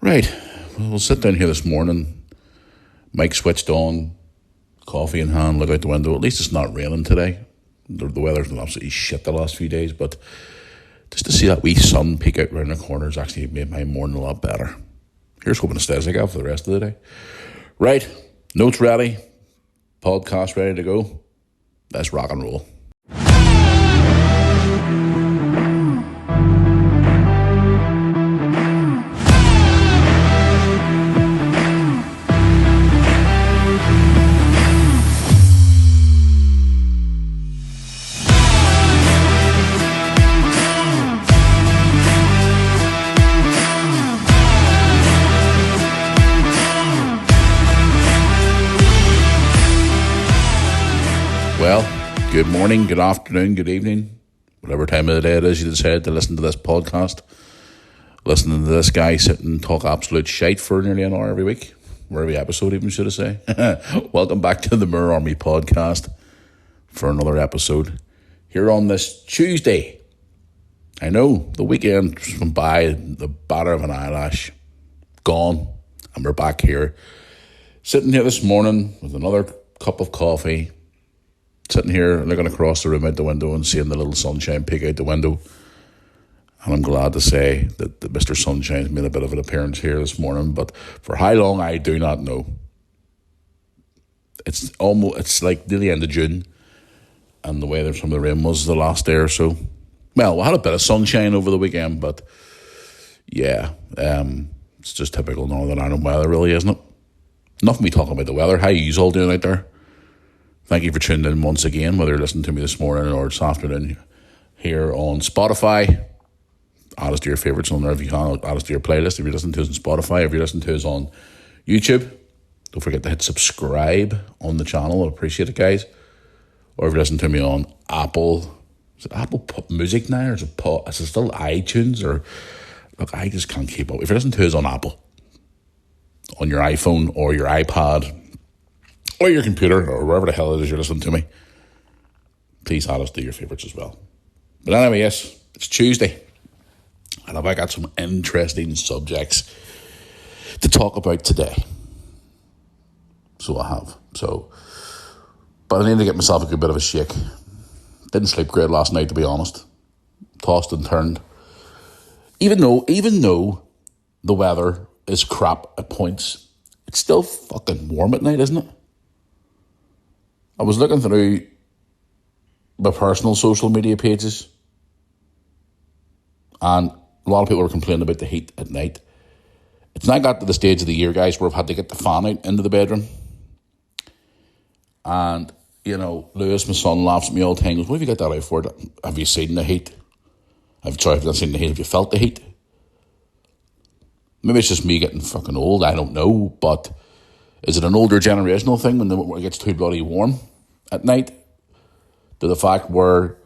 Right. Well, we'll sit down here this morning. Mic switched on, coffee in hand, look out the window. At least it's not raining today. The weather's been absolutely shit the last few days, but just to see that wee sun peek out round the corners actually made my morning a lot better. Here's hoping it stays like that for the rest of the day. Right. Notes ready. Podcast ready to go. Let's rock and roll. Well, good morning, good afternoon, good evening, whatever time of the day it is you decide to listen to this podcast. Listening to this guy sit and talk absolute shite for nearly an hour every week, or every episode even, should I say. Welcome back to the Mirror Army podcast for another episode here on this Tuesday. I know, the weekend just went by, the batter of an eyelash, gone, and we're back here. Sitting here this morning with another cup of coffee, sitting here looking across the room out the window and seeing the little sunshine peek out the window. And I'm glad to say that Mr. Sunshine's made a bit of an appearance here this morning, but for how long I do not know. It's like near the end of June, and the weather from the rain was the last day or so. Well, we had a bit of sunshine over the weekend, but yeah, it's just typical Northern Ireland weather, really, isn't it? Enough of me talking about the weather. How are you all doing out there? Thank you for tuning in once again, whether you're listening to me this morning or this afternoon here on Spotify. Add us to your favourites on there if you can. Add us to your playlist if you're listening to us on Spotify. If you're listening to us on YouTube, don't forget to hit subscribe on the channel. I appreciate it, guys. Or if you're listening to me on Apple, is it Apple Music now, or is it still iTunes? Or look, I just can't keep up. If you're listening to us on Apple, on your iPhone or your iPad, or your computer, or wherever the hell it is you're listening to me, please add us to your favourites as well. But anyway, yes, it's Tuesday, and I've got some interesting subjects to talk about today. So I have. But I need to get myself a good bit of a shake. Didn't sleep great last night, to be honest. Tossed and turned. Even though the weather is crap at points, it's still fucking warm at night, isn't it? I was looking through my personal social media pages, and a lot of people were complaining about the heat at night. It's now got to the stage of the year, guys, where I've had to get the fan out into the bedroom. And, Lewis, my son, laughs at me all the time. Goes, what have you got that out for? Have you seen the heat? I've not seen the heat. Have you felt the heat? Maybe it's just me getting fucking old. I don't know, but is it an older generational thing when it gets too bloody warm at night? To the fact where,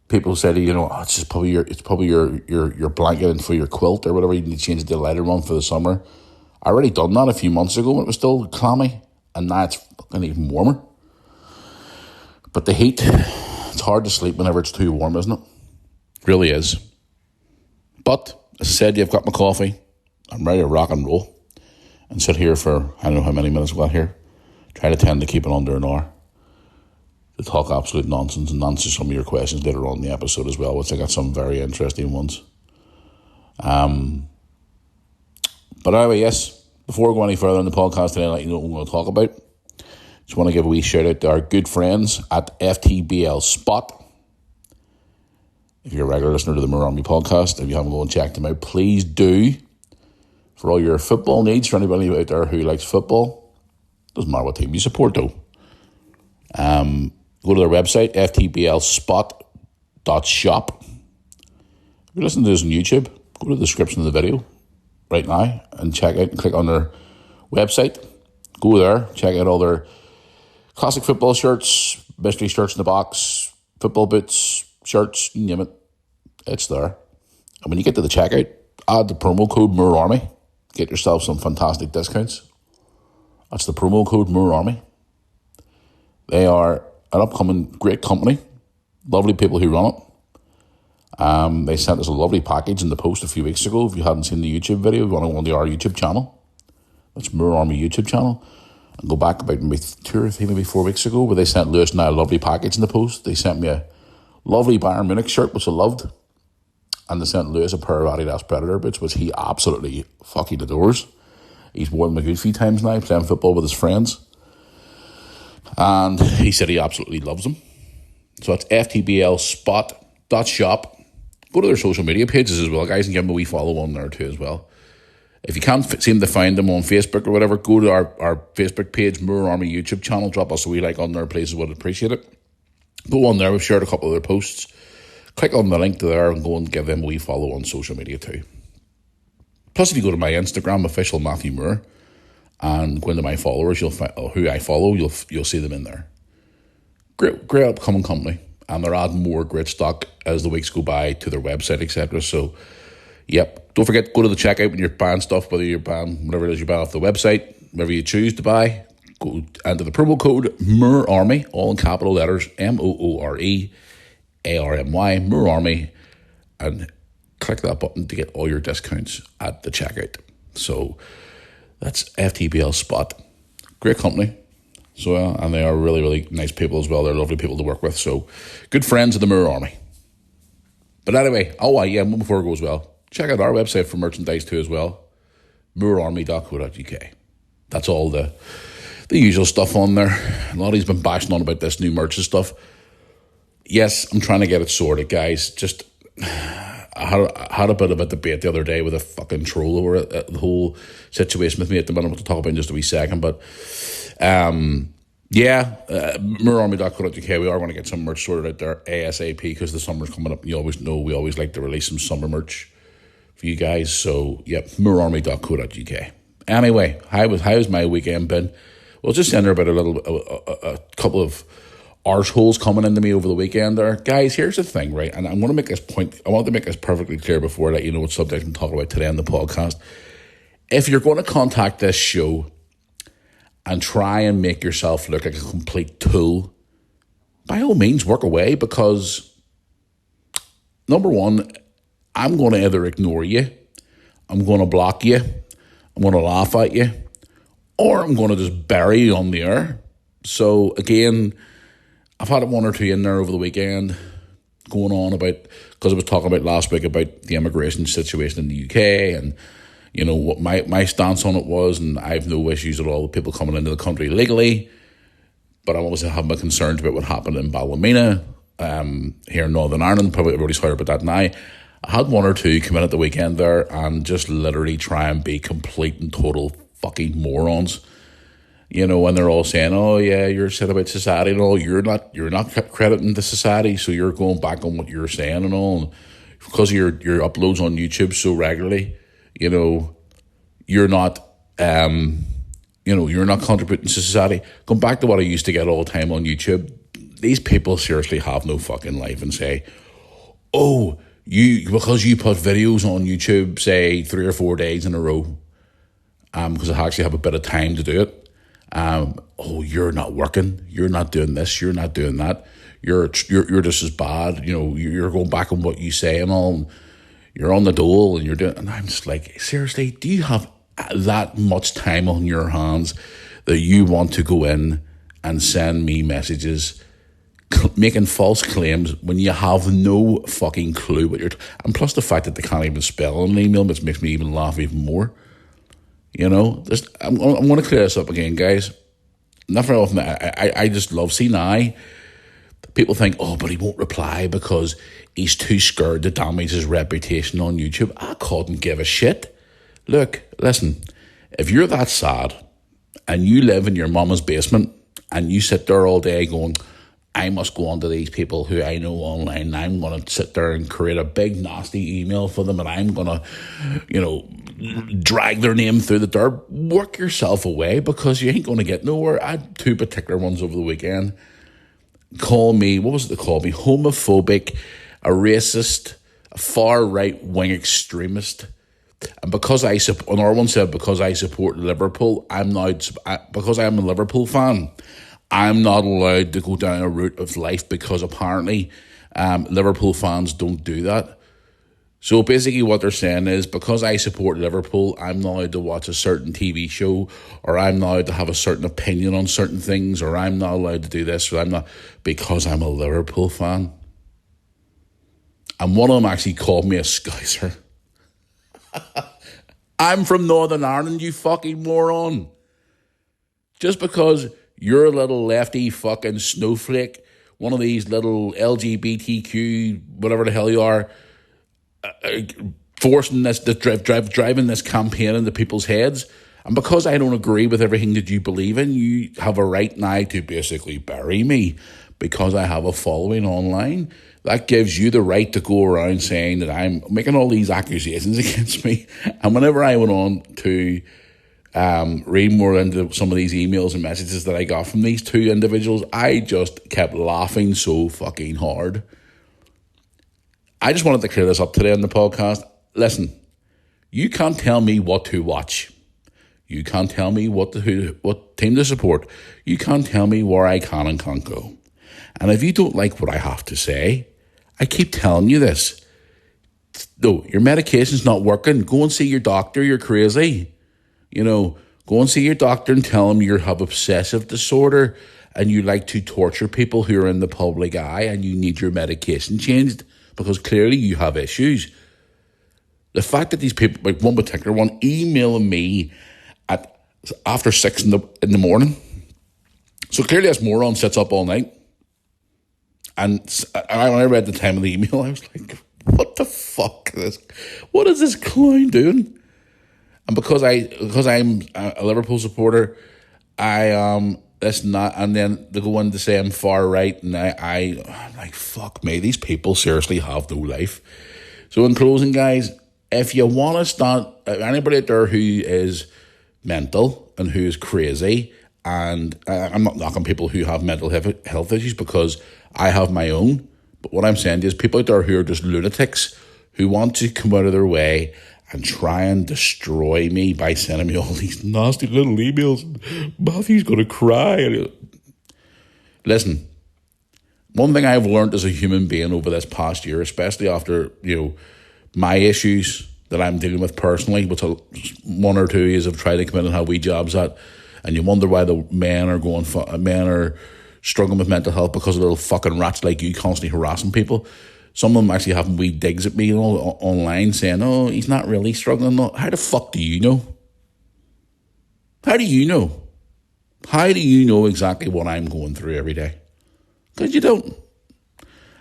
people say to you, it's probably your blanket and for your quilt or whatever, you need to change it to a lighter one for the summer. I already done that a few months ago when it was still clammy, and now it's fucking even warmer. But the heat, it's hard to sleep whenever it's too warm, isn't it? It really is. But, as I said, you've got my coffee. I'm ready to rock and roll. And sit here for, I don't know how many minutes we've got here. Try to tend to keep it under an hour. To talk absolute nonsense and answer some of your questions later on in the episode as well, which I got some very interesting ones. But anyway, yes, before we go any further in the podcast today, I'll let you know what we're going to talk about. Just want to give a wee shout out to our good friends at FTBL Spot. If you're a regular listener to the Mirror Army podcast, if you haven't gone and checked them out, please do. For all your football needs, for anybody out there who likes football, doesn't matter what team you support though. Go to their website, ftblspot.shop. If you're listening to this on YouTube, go to the description of the video right now and check out and click on their website. Go there, check out all their classic football shirts, mystery shirts in the box, football boots, shirts, you name it. It's there. And when you get to the checkout, add the promo code Mirror Army. Get yourself some fantastic discounts. That's the promo code Mirror Army. They are an upcoming great company. Lovely people who run it. They sent us a lovely package in the post a few weeks ago. If you hadn't seen the YouTube video, you want to go onto our YouTube channel. That's Moore Army YouTube channel. And go back about maybe 2 or 3, maybe 4 weeks ago, where they sent Lewis and I a lovely package in the post. They sent me a lovely Bayern Munich shirt, which I loved. And they sent Lewis a pair of Adidas Predator boots, which he absolutely fucking adores. He's worn them a good few times now, playing football with his friends. And he said he absolutely loves them. So it's ftblspot.shop. Go to their social media pages as well, guys, and give them a wee follow on there too as well. If you can't seem to find them on Facebook or whatever, go to our Facebook page, Moore Army YouTube channel. Drop us a wee like on there, please. Would appreciate it. Go on there. We've shared a couple of their posts. Click on the link to there and go and give them a wee follow on social media too. Plus, if you go to my Instagram, official Matthew Moore, and go into my followers, you'll find who I follow. You'll see them in there. Great upcoming company, and they're adding more great stock as the weeks go by to their website, etc. So, yep. Don't forget, go to the checkout when you're buying stuff, whether you're buying whatever it is you're buying off the website, whatever you choose to buy. Go enter the promo code Moore Army, all in capital letters, MOOREARMY, Moore Army, and click that button to get all your discounts at the checkout. So that's FTBL Spot. Great company. So, and they are really, really nice people as well. They're lovely people to work with. So, good friends of the Moore Army. But anyway, before it goes well, check out our website for merchandise too as well. moorearmy.co.uk. That's all the usual stuff on there. A lot of he's been bashing on about this new merch and stuff. Yes, I'm trying to get it sorted, guys. Just I had a bit of a debate the other day with a fucking troll over it, the whole situation with me at the minute. We'll talk about in just a wee second. But moorearmy.co.uk, we are going to get some merch sorted out there ASAP because the summer's coming up. You always know we always like to release some summer merch for you guys. So, yep, moorearmy.co.uk. Anyway, how's my weekend been? Well, just under about a couple of arseholes coming into me over the weekend there. Guys, here's the thing, right? And I'm going to make this point. I want to make this perfectly clear before I let you know what subject I'm talking about today on the podcast. If you're going to contact this show and try and make yourself look like a complete tool, by all means, work away, because number one, I'm going to either ignore you, I'm going to block you, I'm going to laugh at you, or I'm going to just bury you on the air. So again, I've had one or two in there over the weekend going on about, because I was talking about last week about the immigration situation in the UK and, you know, what my stance on it was, and I have no issues at all with people coming into the country legally, but I always have my concerns about what happened in Ballymena here in Northern Ireland. Probably everybody's heard about that now. I had one or two come in at the weekend there and just literally try and be complete and total fucking morons. You know, when they're all saying, "Oh yeah, you're said about society and all," you're not crediting the society, so you're going back on what you're saying and all, and because of your uploads on YouTube so regularly, you know, you're not you're not contributing to society. Going back to what I used to get all the time on YouTube, these people seriously have no fucking life and say, "Oh, because you put videos on YouTube, say 3 or 4 days in a row, because I actually have a bit of time to do it. You're not working, you're not doing this, you're not doing that, you're just as bad, you know, you're going back on what you say and all, and you're on the dole and you're doing," and I'm just like, seriously, do you have that much time on your hands that you want to go in and send me messages making false claims when you have no fucking clue what you're and plus the fact that they can't even spell an email, which makes me even laugh even more. You know, I'm going to clear this up again, guys. Not very often. I just love seeing people think, "Oh, but he won't reply because he's too scared to damage his reputation on YouTube." I couldn't give a shit. Look, listen, if you're that sad and you live in your mama's basement and you sit there all day going, "I must go on to these people who I know online, and I'm going to sit there and create a big nasty email for them, and I'm going to, you know, drag their name through the dirt," work yourself away, because you ain't going to get nowhere. I had 2 particular ones over the weekend call me, what was it they called me? Homophobic, a racist, a far right-wing extremist. And because another one said, because I support Liverpool, because I'm a Liverpool fan, I'm not allowed to go down a route of life because apparently Liverpool fans don't do that. So basically what they're saying is, because I support Liverpool, I'm not allowed to watch a certain TV show, or I'm not allowed to have a certain opinion on certain things, or I'm not allowed to do this, or I'm not, because I'm a Liverpool fan. And one of them actually called me a Scouser. I'm from Northern Ireland, you fucking moron. Just because you're a little lefty fucking snowflake, one of these little LGBTQ, whatever the hell you are, forcing this, driving this campaign into people's heads. And because I don't agree with everything that you believe in, you have a right now to basically bury me because I have a following online. That gives you the right to go around saying that I'm making all these accusations against me. And whenever I went on to read more into some of these emails and messages that I got from these two individuals, I just kept laughing so fucking hard. I just wanted to clear this up today on the podcast. Listen, you can't tell me what to watch. You can't tell me what team to support. You can't tell me where I can and can't go. And if you don't like what I have to say, I keep telling you this. No, your medication's not working. Go and see your doctor. You're crazy. Go and see your doctor and tell him you have obsessive disorder and you like to torture people who are in the public eye and you need your medication changed because clearly you have issues. The fact that these people, like one particular one, emailing me at after 6 in the morning. So clearly this moron sits up all night. And when I read the time of the email, I was like, what the fuck is this? What is this clown doing? And because I'm a Liverpool supporter, that's not, and then they go on to say I'm far right, and I'm like, fuck me, these people seriously have no life. So in closing, guys, if you want to start, anybody out there who is mental and who is crazy, and I'm not knocking people who have mental health issues because I have my own, but what I'm saying is people out there who are just lunatics who want to come out of their way and try and destroy me by sending me all these nasty little emails. Matthew's going to cry. Listen, one thing I've learned as a human being over this past year, especially after, my issues that I'm dealing with personally, which one or 2 years I've tried to come in and have wee jobs at, and you wonder why the men are struggling with mental health because of little fucking rats like you constantly harassing people. Some of them actually having wee digs at me online saying, oh, he's not really struggling. No. How the fuck do you know? How do you know? How do you know exactly what I'm going through every day? Because you don't.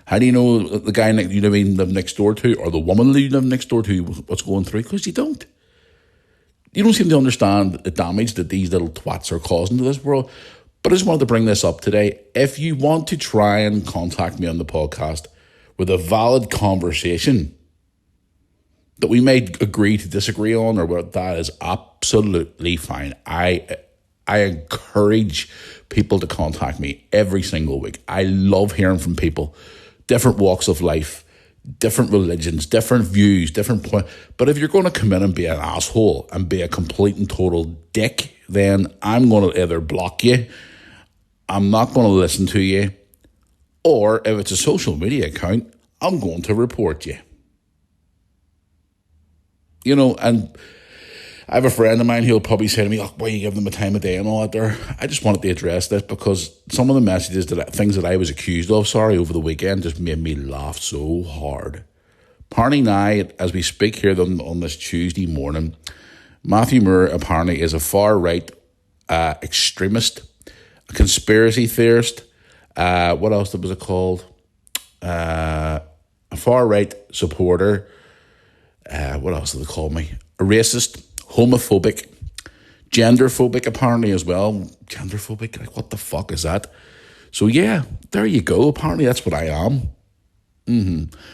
How do you know the guy you live next door to or the woman you live next door to what's going through? Because you don't. You don't seem to understand the damage that these little twats are causing to this world. But I just wanted to bring this up today. If you want to try and contact me on the podcast with a valid conversation that we may agree to disagree on, or what, that is absolutely fine. I encourage people to contact me every single week. I love hearing from people, different walks of life, different religions, different views, different points. But if you're going to come in and be an asshole and be a complete and total dick, then I'm going to either block you, I'm not going to listen to you, or if it's a social media account, I'm going to report you. And I have a friend of mine who'll probably say to me, why you give them a time of day and all that there. I just wanted to address this because some of the messages, things that I was accused of, over the weekend just made me laugh so hard. Apparently now, as we speak here on this Tuesday morning, Matthew Moore apparently is a far-right extremist, a conspiracy theorist. What else was it called? A far-right supporter. What else did they call me? A racist, homophobic, genderphobic apparently as well. Genderphobic? Like, what the fuck is that? So yeah, there you go. Apparently that's what I am.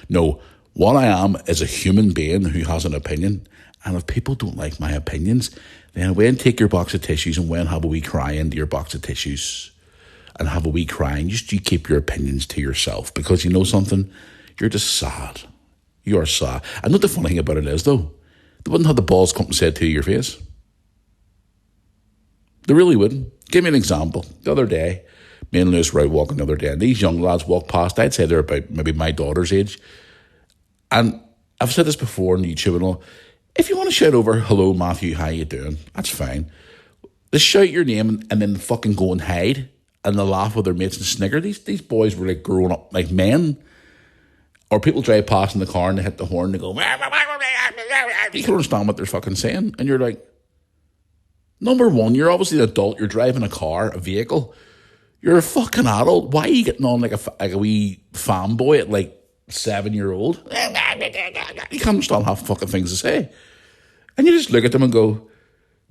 No, what I am is a human being who has an opinion. And if people don't like my opinions, then go and take your box of tissues and go and have a wee cry into your box of tissues. And have a wee cry and just you keep your opinions to yourself. Because you know something? You're just sad. You are sad. And not the funny thing about it is, though, they wouldn't have the balls come and say it to your face. They really wouldn't. Give me an example. The other day, me and Lewis were out walking the other day, and these young lads walked past. I'd say they're about maybe my daughter's age. And I've said this before on YouTube and all. If you want to shout over, hello, Matthew, how you doing? That's fine. Just shout your name and then fucking go and hide and they'll laugh with their mates and snigger. These boys were like growing up like men. Or people drive past in the car and they hit the horn and they go, you can understand what they're fucking saying. And you're like, number one, you're obviously an adult. You're driving a car, a vehicle. You're a fucking adult. Why are you getting on like a wee fanboy at like 7-year-old? You can't understand half fucking things to say. And you just look at them and go,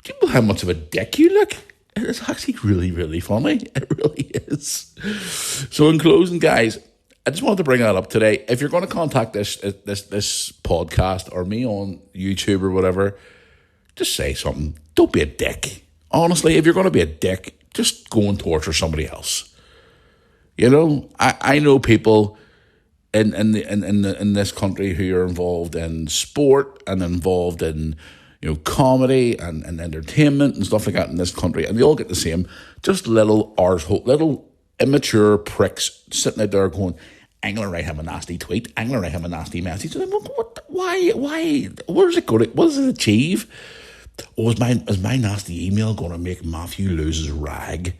do you know how much of a dick you look? It's actually really, really funny. It really is. So in closing, guys, I just wanted to bring that up today. If you're going to contact this podcast or me on YouTube or whatever, just say something. Don't be a dick. Honestly, if you're going to be a dick, just go and torture somebody else. You know, I know people in this country who are involved in sport and involved in, you know, comedy and entertainment and stuff like that in this country, and they all get the same. Just little arsehole, little immature pricks sitting out there going, I'm going to write him a nasty tweet. I'm going to write him a nasty message. And I'm like, what? Why? Where's it going? What does it achieve? Or is my nasty email going to make Matthew lose his rag?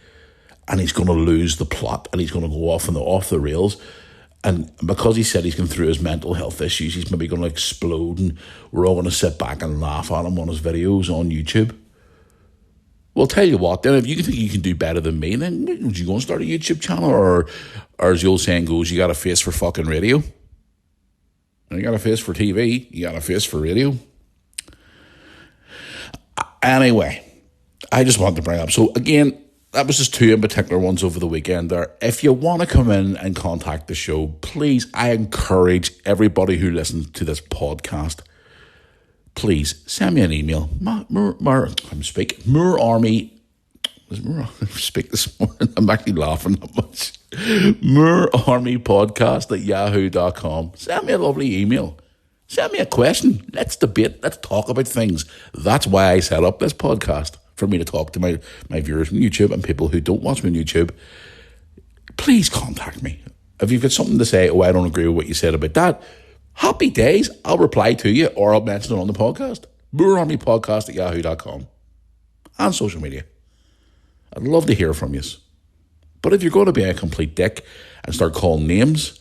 And he's going to lose the plot and he's going to go off the rails. And because he said he's going through his mental health issues, he's maybe going to explode and we're all going to sit back and laugh at him on his videos on YouTube. Well, tell you what, then, if you think you can do better than me, then would you go and start a YouTube channel? Or as the old saying goes, you got a face for fucking radio. And you got a face for TV. You got a face for radio. Anyway, I just wanted to bring up. So, again, that was just two in particular ones over the weekend there. If you want to come in and contact the show, please, I encourage everybody who listens to this podcast, please send me an email. Moore Army. Speak this morning. I'm actually laughing that much. Moore Army Podcast at yahoo.com. Send me a lovely email. Send me a question. Let's debate. Let's talk about things. That's why I set up this podcast, for me to talk to my viewers on YouTube and people who don't watch me on YouTube. Please contact me. If you've got something to say, I don't agree with what you said about that, happy days. I'll reply to you or I'll mention it on the podcast. Moore Army Podcast at yahoo.com. And social media. I'd love to hear from you. But if you're going to be a complete dick and start calling names,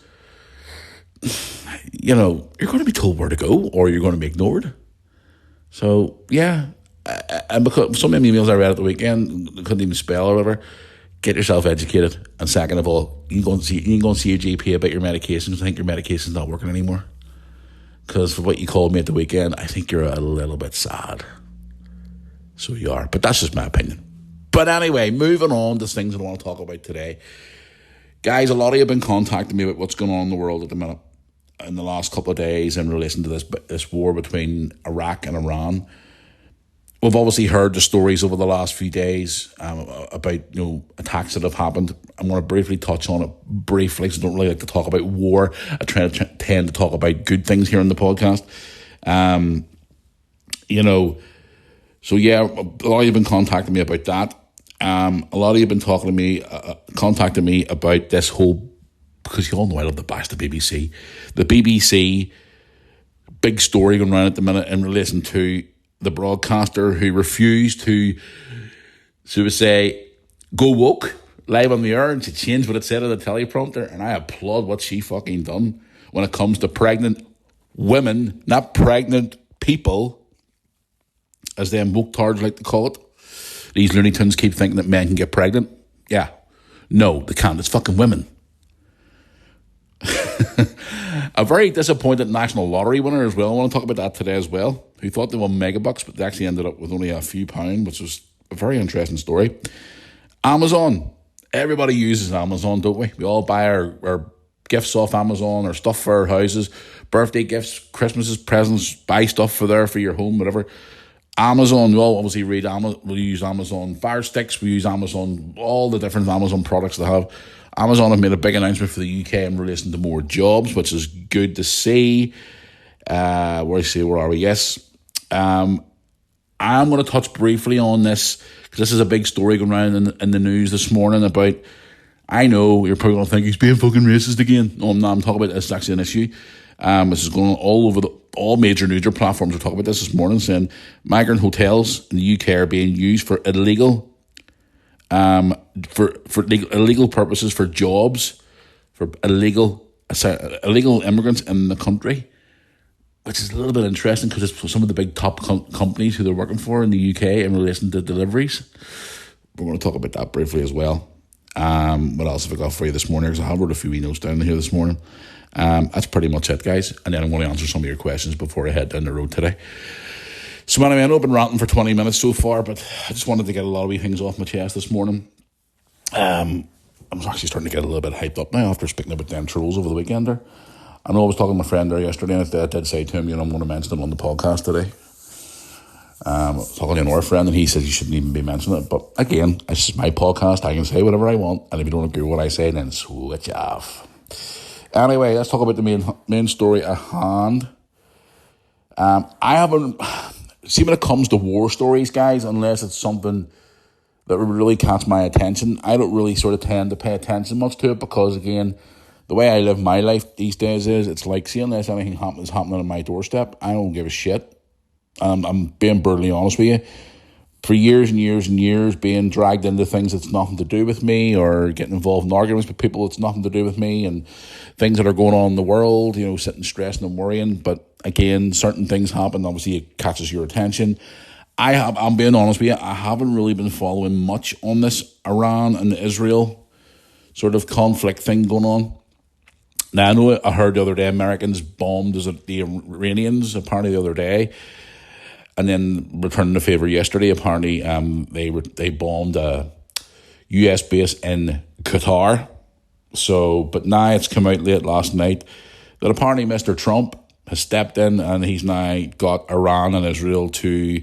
you know, you're going to be told where to go or you're going to be ignored. So, yeah. And because some of the emails I read at the weekend, couldn't even spell or whatever, get yourself educated. And second of all, you can go and see your GP about your medications. I think your medication's not working anymore. Because for what you called me at the weekend, I think you're a little bit sad. So you are. But that's just my opinion. But anyway, moving on to things that I want to talk about today. Guys, a lot of you have been contacting me about what's going on in the world at the minute in the last couple of days in relation to this war between Iraq and Iran. We've obviously heard the stories over the last few days about, you know, attacks that have happened. I'm going to briefly touch on it briefly because I don't really like to talk about war. I tend to talk about good things here on the podcast. You know, so yeah, a lot of you have been contacting me about that. A lot of you have been contacting me about this whole, because you all know I love to bash the BBC. The BBC, big story going around at the minute in relation to the broadcaster who refused to, so to say, go woke live on the air and to change what it said on the teleprompter. And I applaud what she fucking done when it comes to pregnant women, not pregnant people, as them woke tards like to call it. These Looney Tunes keep thinking that men can get pregnant. Yeah. No, they can't. It's fucking women. A very disappointed National Lottery winner as well. I want to talk about that today as well. Who thought they won megabucks, but they actually ended up with only a few pounds, which was a very interesting story. Amazon. Everybody uses Amazon, don't we? We all buy our gifts off Amazon, or stuff for our houses, birthday gifts, Christmases, presents, buy stuff for your home, whatever. Amazon, we all obviously we use Amazon Fire Sticks, we use Amazon, all the different Amazon products they have. Amazon have made a big announcement for the UK in relation to more jobs, which is good to see. Where are we? Yes. I'm going to touch briefly on this, because this is a big story going around in the news this morning about, I know you're probably going to think he's being fucking racist again. No, I'm not. I'm talking about this. It's actually an issue. This is going on all over all major news platforms are talking about this morning, saying migrant hotels in the UK are being used for illegal illegal purposes, for jobs, for illegal immigrants in the country, which is a little bit interesting because it's some of the big top companies who they're working for in the UK in relation to deliveries. We're going to talk about that briefly as well. What else have I got for you this morning? Because I have wrote a few notes down here this morning. That's pretty much it, guys. And then I'm going to answer some of your questions before I head down the road today. So anyway, I know I've been ranting for 20 minutes so far, but I just wanted to get a lot of wee things off my chest this morning. I'm actually starting to get a little bit hyped up now after speaking about them trolls over the weekend there. I know I was talking to my friend there yesterday, and I did say to him, I'm going to mention it on the podcast today. Talking to another friend, and he says you shouldn't even be mentioning it. But again, this is my podcast. I can say whatever I want, and if you don't agree with what I say, then switch off. Anyway, let's talk about the main story at hand. I haven't... See, when it comes to war stories, guys, unless it's something that would really catch my attention, I don't really sort of tend to pay attention much to it because, again, the way I live my life these days is it's like, see, unless anything is happening on my doorstep, I don't give a shit. I'm being brutally honest with you. For years and years and years, being dragged into things that's nothing to do with me, or getting involved in arguments with people that's nothing to do with me, and things that are going on in the world, sitting stressing and worrying. But again, certain things happen. Obviously, it catches your attention. I'm being honest with you, I haven't really been following much on this Iran and Israel sort of conflict thing going on. Now, I know I heard the other day Americans bombed the Iranians apparently the other day. And then returning the favour yesterday, apparently they bombed a US base in Qatar. So, but now it's come out late last night that apparently Mr. Trump has stepped in and he's now got Iran and Israel to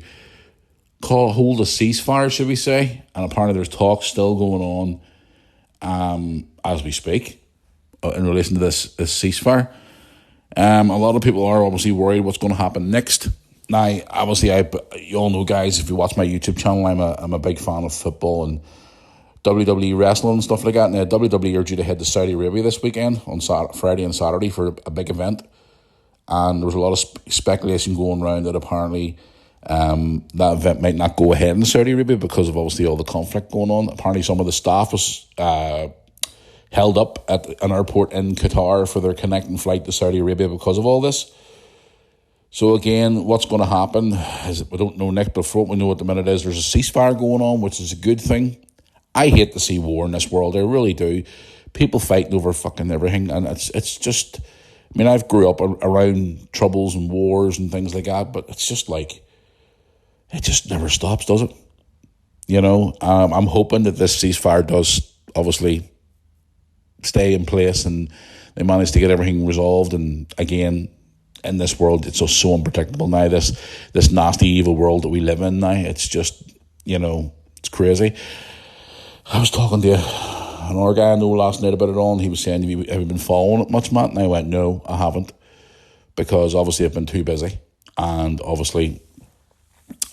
hold a ceasefire, should we say? And apparently there's talks still going on as we speak in relation to this ceasefire. A lot of people are obviously worried what's going to happen next. Now, obviously, you all know, guys, if you watch my YouTube channel, I'm a big fan of football and WWE wrestling and stuff like that. Now, WWE are due to head to Saudi Arabia this weekend on Friday and Saturday for a big event. And there was a lot of speculation going around that apparently that event might not go ahead in Saudi Arabia because of obviously all the conflict going on. Apparently, some of the staff was held up at an airport in Qatar for their connecting flight to Saudi Arabia because of all this. So again, what's going to happen is we don't know, Nick, but for what we know at the minute is there's a ceasefire going on, which is a good thing. I hate to see war in this world, I really do. People fighting over fucking everything, and it's just, I mean, I've grew up around troubles and wars and things like that, but it's just like, it just never stops, does it? I'm hoping that this ceasefire does obviously stay in place and they manage to get everything resolved. And again, in this world, it's just so unpredictable now, this nasty, evil world that we live in now. It's just, it's crazy. I was talking to another guy I know last night about it all, and he was saying, have you been following it much, Matt? And I went, no, I haven't, because obviously I've been too busy. And obviously,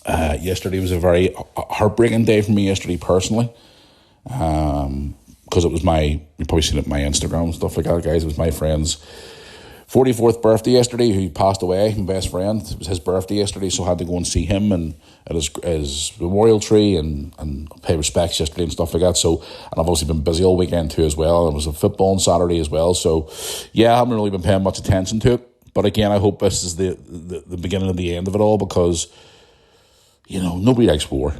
yesterday was a very heartbreaking day for me yesterday personally, because it was you've probably seen it on my Instagram and stuff like that, guys. It was my friend's 44th birthday yesterday, who passed away, my best friend. It was his birthday yesterday, so I had to go and see him and at his memorial tree and pay respects yesterday and stuff like that. So, and I've obviously been busy all weekend too as well. It was a football on Saturday as well. So, yeah, I haven't really been paying much attention to it. But again, I hope this is the beginning of the end of it all, because, nobody likes war.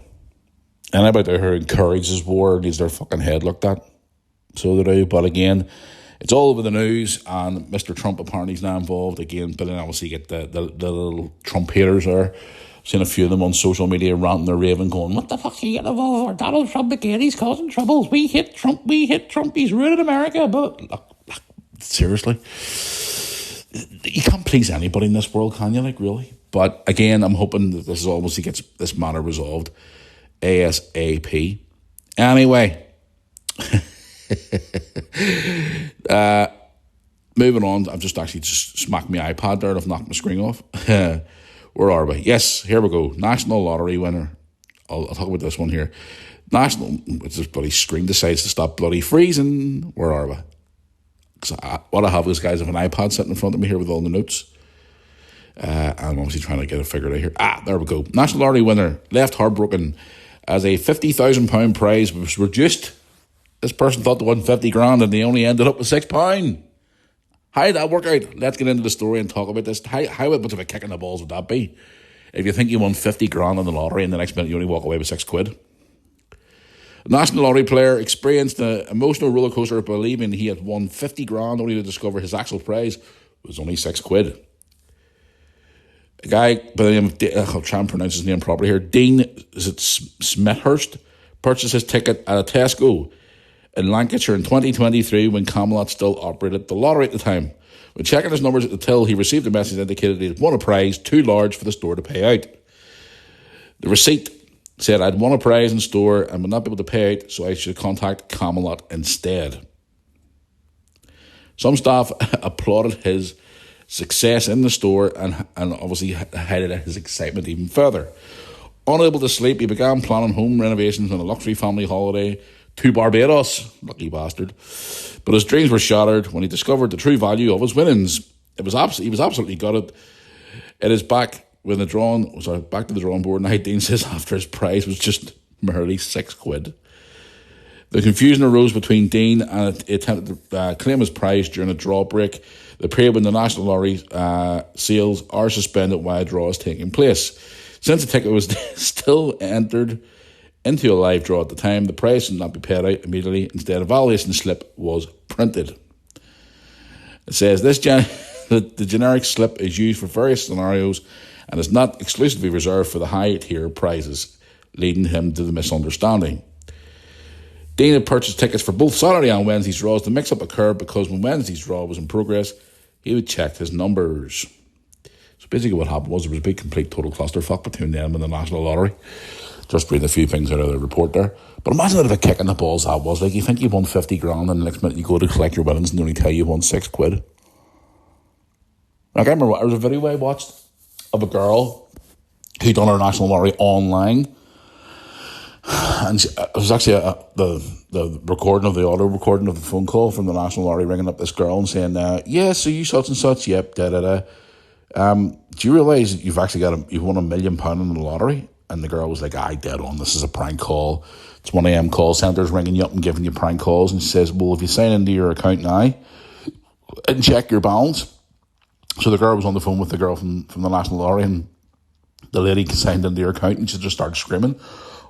And anybody out here who encourages war needs their fucking head looked at. So they do. But again, it's all over the news, and Mr. Trump apparently is now involved again. But then obviously you get the little Trump haters there. I've seen a few of them on social media ranting their raving, going, "What the fuck are you getting involved for? Donald Trump again, he's causing troubles. We hit Trump, he's ruining America." But look, seriously, you can't please anybody in this world, can you? Like, really? But again, I'm hoping that this obviously gets this matter resolved ASAP. Anyway. Moving on, I've just smacked my iPad there and I've knocked my screen off. Where are we? Yes, here we go. National Lottery winner. I'll talk about this one here. This bloody screen decides to stop bloody freezing. Where are we? What I have is, guys, I have an iPad sitting in front of me here with all the notes. I'm obviously trying to get it figured out here. There we go. National Lottery winner left heartbroken as a £50,000 prize was reduced. This person thought they won 50 grand and they only ended up with £6. How did that work out? Let's get into the story and talk about this. How much of a kick in the balls would that be? If you think you won 50 grand on the lottery and the next minute you only walk away with £6. A National Lottery player experienced an emotional rollercoaster of believing he had won 50 grand only to discover his actual prize was only £6. A guy by the name of, I'll try and pronounce his name properly here, Dean, is it Smethurst, purchased his ticket at a Tesco in Lancashire in 2023 when Camelot still operated the lottery at the time. When checking his numbers at the till, he received a message that indicated he had won a prize too large for the store to pay out. The receipt said I'd won a prize in store and would not be able to pay out, so I should contact Camelot instead. Some staff applauded his success in the store and obviously highlighted his excitement even further. Unable to sleep, he began planning home renovations and a luxury family holiday to Barbados. Lucky bastard. But his dreams were shattered when he discovered the true value of his winnings. He was absolutely gutted. It is back to the drawing board. Now Dean says after his prize was just merely £6. The confusion arose between Dean and he attempted to claim his prize during a draw break, the period when the National Lottery sales are suspended while a draw is taking place. Since the ticket was still entered into a live draw at the time, the prize would not be paid out immediately. Instead, a valuation slip was printed. It says the generic slip is used for various scenarios and is not exclusively reserved for the high-tier prizes, leading him to the misunderstanding. Dean had purchased tickets for both Saturday and Wednesday's draws. The mix-up occurred because when Wednesday's draw was in progress, he would check his numbers. So basically what happened was there was a big, complete, total clusterfuck between them and the National Lottery. Just reading a few things out of the report there. But imagine that if a kick in the balls that was. Like, you think you won 50 grand and the next minute you go to collect your winnings and they only tell you won £6. Like, I remember there was a video I watched of a girl who done her National Lottery online. And it was actually the recording of the audio recording of the phone call from the National Lottery ringing up this girl and saying, yeah, so you such and such, yep, da-da-da. Do you realise that you've actually you've won £1 million in the lottery? And the girl was like, dead on, this is a prank call. It's one of them call centres ringing you up and giving you prank calls. And she says, well, if you sign into your account now and check your balance. So the girl was on the phone with the girl from the National Lottery and the lady signed into her account and she just started screaming,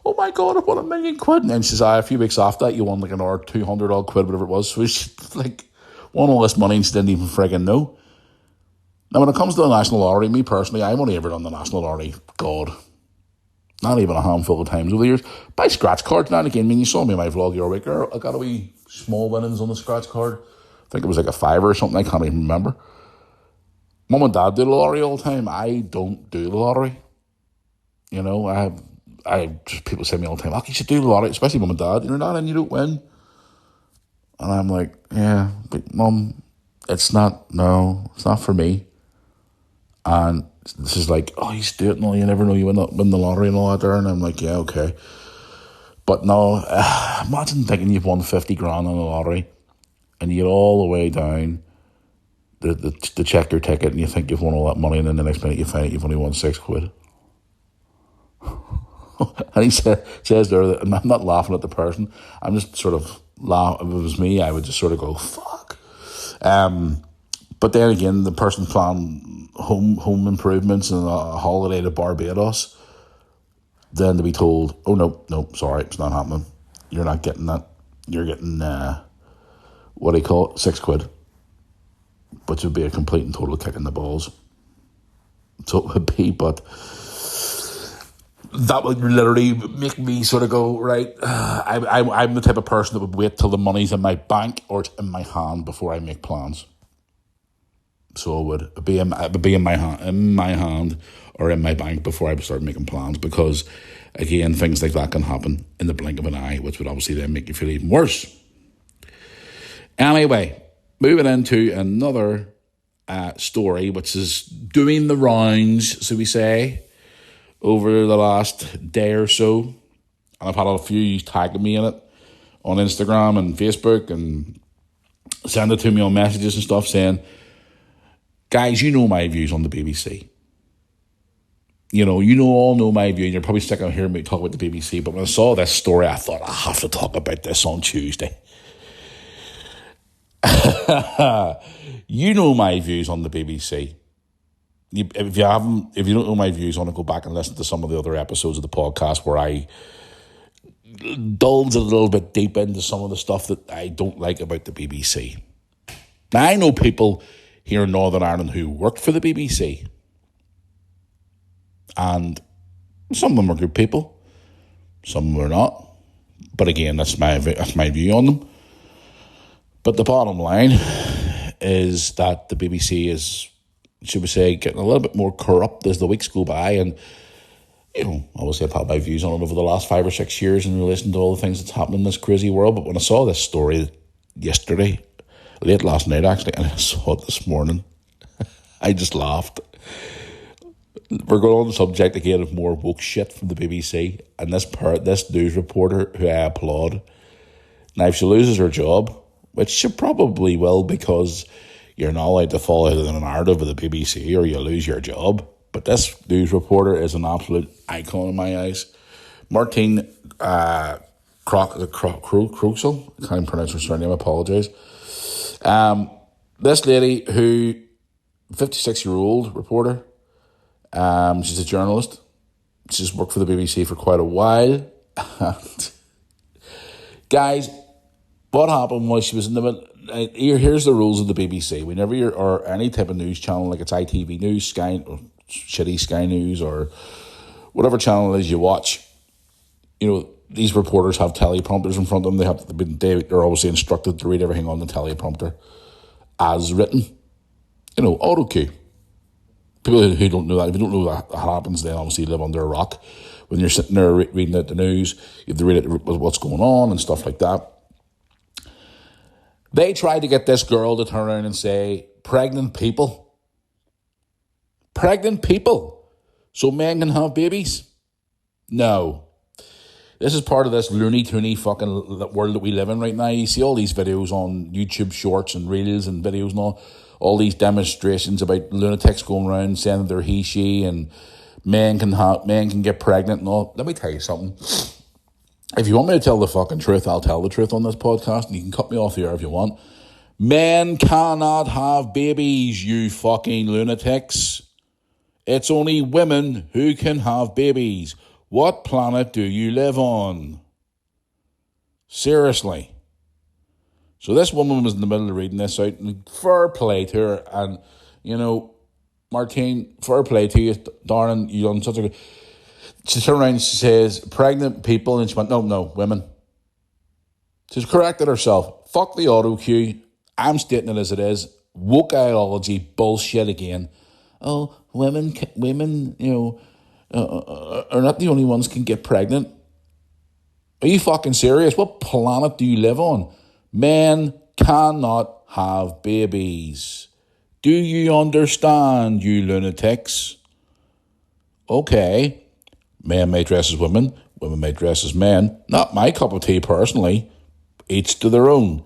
oh my God, I've won £1 million. And then she says, a few weeks after that, you won like another 200 odd quid, whatever it was. So she like won all this money and she didn't even friggin' know. Now, when it comes to the National Lottery, me personally, I've only ever done the National Lottery, God, not even a handful of times over the years. By scratch cards now and again. I mean, you saw me in my vlog the other week. I got a wee small winnings on the scratch card. I think it was like a $5 or something. I can't even remember. Mum and Dad do the lottery all the time. I don't do the lottery. You know, people say to me all the time, you should do the lottery, especially Mum and Dad. You're not and you don't win. And I'm like, yeah, but Mum, it's not for me. And this is like, you should do it. No, you never know, you win the lottery and all that there. And I'm like, yeah, okay. But no, imagine thinking you've won 50 grand on the lottery and you get all the way down to check your ticket and you think you've won all that money and then the next minute you find out you've only won £6. And he says there that, and I'm not laughing at the person, I'm just sort of laughing. If it was me, I would just sort of go, fuck. But then again, the person planned home improvements and a holiday to Barbados, then to be told, oh no, sorry, it's not happening. You're not getting that. You're getting, what do you call it, £6, which would be a complete and total kick in the balls. So it would be, but that would literally make me sort of go, right, I'm the type of person that would wait till the money's in my bank or it's in my hand before I make plans. So it would be in my hand or in my bank before I start making plans, because again, things like that can happen in the blink of an eye, which would obviously then make you feel even worse. Anyway, moving into another story, which is doing the rounds, so we say, over the last day or so. And I've had a few tagging me in it on Instagram and Facebook and send it to me on messages and stuff saying, guys, you know my views on the BBC. all know my view, and you're probably sick of hearing me talk about the BBC, but when I saw this story, I thought I have to talk about this on Tuesday. You know my views on the BBC. If you don't know my views on it, go back and listen to some of the other episodes of the podcast where I indulge a little bit deep into some of the stuff that I don't like about the BBC. Now, I know people here in Northern Ireland who work for the BBC, and some of them are good people, some of them are not. But again, that's my view on them. But the bottom line is that the BBC is, should we say, getting a little bit more corrupt as the weeks go by. And, obviously I've had my views on it over the last 5 or 6 years in relation to all the things that's happening in this crazy world. But when I saw this story yesterday, late last night actually, and I saw it this morning, I just laughed. We're going on the subject again of more woke shit from the BBC, and this news reporter, who I applaud, now if she loses her job, which she probably will, because you're not allowed to fall out of a narrative with the BBC or you lose your job, but this news reporter is an absolute icon in my eyes. Martine Croxall, I can't pronounce her surname, I apologise. This lady, who, 56-year-old reporter, she's a journalist. She's worked for the BBC for quite a while. Guys, what happened was she was in the middle. Here's the rules of the BBC. Whenever or any type of news channel, like it's ITV News, Sky, or shitty Sky News, or whatever channel it is you watch, these reporters have teleprompters in front of them. They're obviously instructed to read everything on the teleprompter as written. Auto cue. People who don't know that, if you don't know that happens, then obviously you live under a rock. When you're sitting there reading out the news, you have to read it, what's going on and stuff like that. They tried to get this girl to turn around and say, pregnant people, so men can have babies. No. This is part of this loony-toony fucking world that we live in right now. You see all these videos on YouTube Shorts and Reels and videos and all these demonstrations about lunatics going around saying that they're he, she, and men can get pregnant and all. Let me tell you something. If you want me to tell the fucking truth, I'll tell the truth on this podcast, and you can cut me off the air if you want. Men cannot have babies, you fucking lunatics. It's only women who can have babies. What planet do you live on? Seriously. So this woman was in the middle of reading this out, and fair play to her. And, Martine, fair play to you, darling, you done such a good... She turned around and she says, pregnant people, and she went, no, women. She's corrected herself. Fuck the auto cue. I'm stating it as it is. Woke ideology bullshit again. Oh, women, are not the only ones can get pregnant. Are you fucking serious? What planet do you live on? Men cannot have babies. Do you understand, you lunatics? Okay. Men may dress as women. Women may dress as men. Not my cup of tea personally. Each to their own.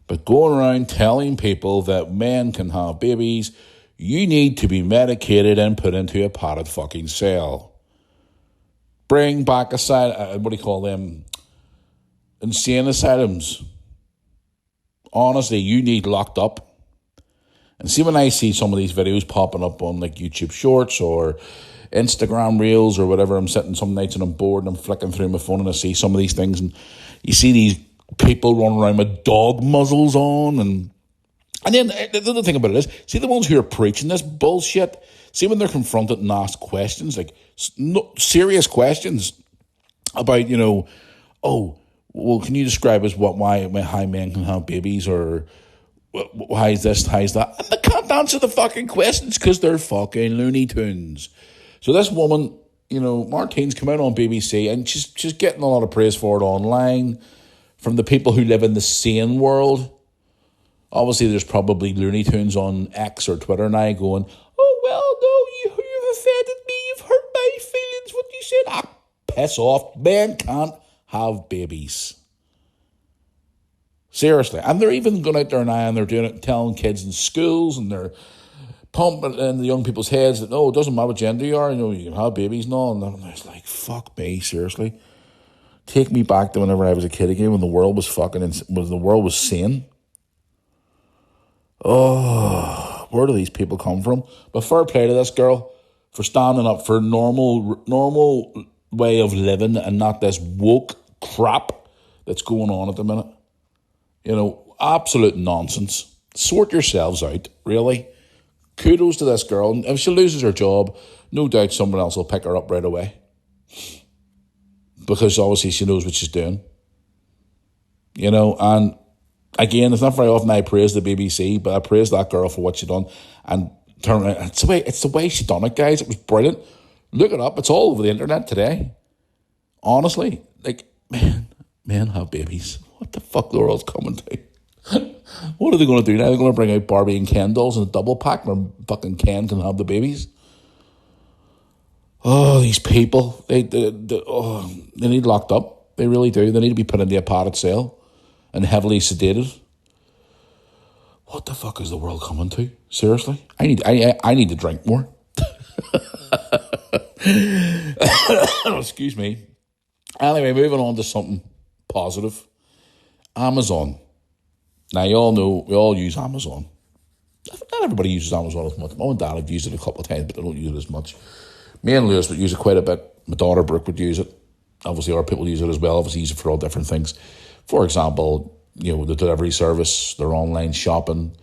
But going around telling people that men can have babies, you need to be medicated and put into a padded fucking cell. Bring back insane asylums. Honestly, you need locked up. And see, when I see some of these videos popping up on like YouTube Shorts or Instagram Reels or whatever, I'm sitting some nights and I'm bored and I'm flicking through my phone and I see some of these things, and you see these people running around with dog muzzles on, and then the other thing about it is, see the ones who are preaching this bullshit, see when they're confronted and asked questions, like serious questions about, oh, well, can you describe us why men can have babies, or why is this, why is that? And they can't answer the fucking questions because they're fucking Looney Tunes. So this woman, Martine's come out on BBC, and she's getting a lot of praise for it online from the people who live in the sane world. Obviously, there's probably Looney Tunes on X or Twitter now going, oh, well, no, you've offended me, you've hurt my feelings, what you said. Piss off. Men can't have babies. Seriously. And they're even going out there now and they're doing it, telling kids in schools, and they're pump it in the young people's heads that, no, it doesn't matter what gender you are, you can have babies and all. And it's like, fuck me, seriously. Take me back to whenever I was a kid again, when the world was when the world was sane. Oh, where do these people come from? But fair play to this girl for standing up for normal way of living and not this woke crap that's going on at the minute. Absolute nonsense. Sort yourselves out, really. Kudos to this girl. And if she loses her job, no doubt someone else will pick her up right away. Because obviously she knows what she's doing. And again, it's not very often I praise the BBC, but I praise that girl for what she done. And it's the way she done it, guys. It was brilliant. Look it up. It's all over the internet today. Honestly, men have babies. What the fuck the world's coming to? What are they going to do now? They're going to bring out Barbie and Ken dolls in a double pack where fucking Ken can have the babies. Oh, these people, they need locked up. They really do. They need to be put into a padded cell and heavily sedated. What the fuck is the world coming to? Seriously? I need to drink more. Excuse me. Anyway, moving on to something positive. Amazon. Now, you all know, we all use Amazon. Not everybody uses Amazon as much. Mum and Dad have used it a couple of times, but they don't use it as much. Me and Lewis would use it quite a bit. My daughter Brooke would use it. Obviously, other people use it as well. Obviously, use it for all different things. For example, the delivery service, their online shopping.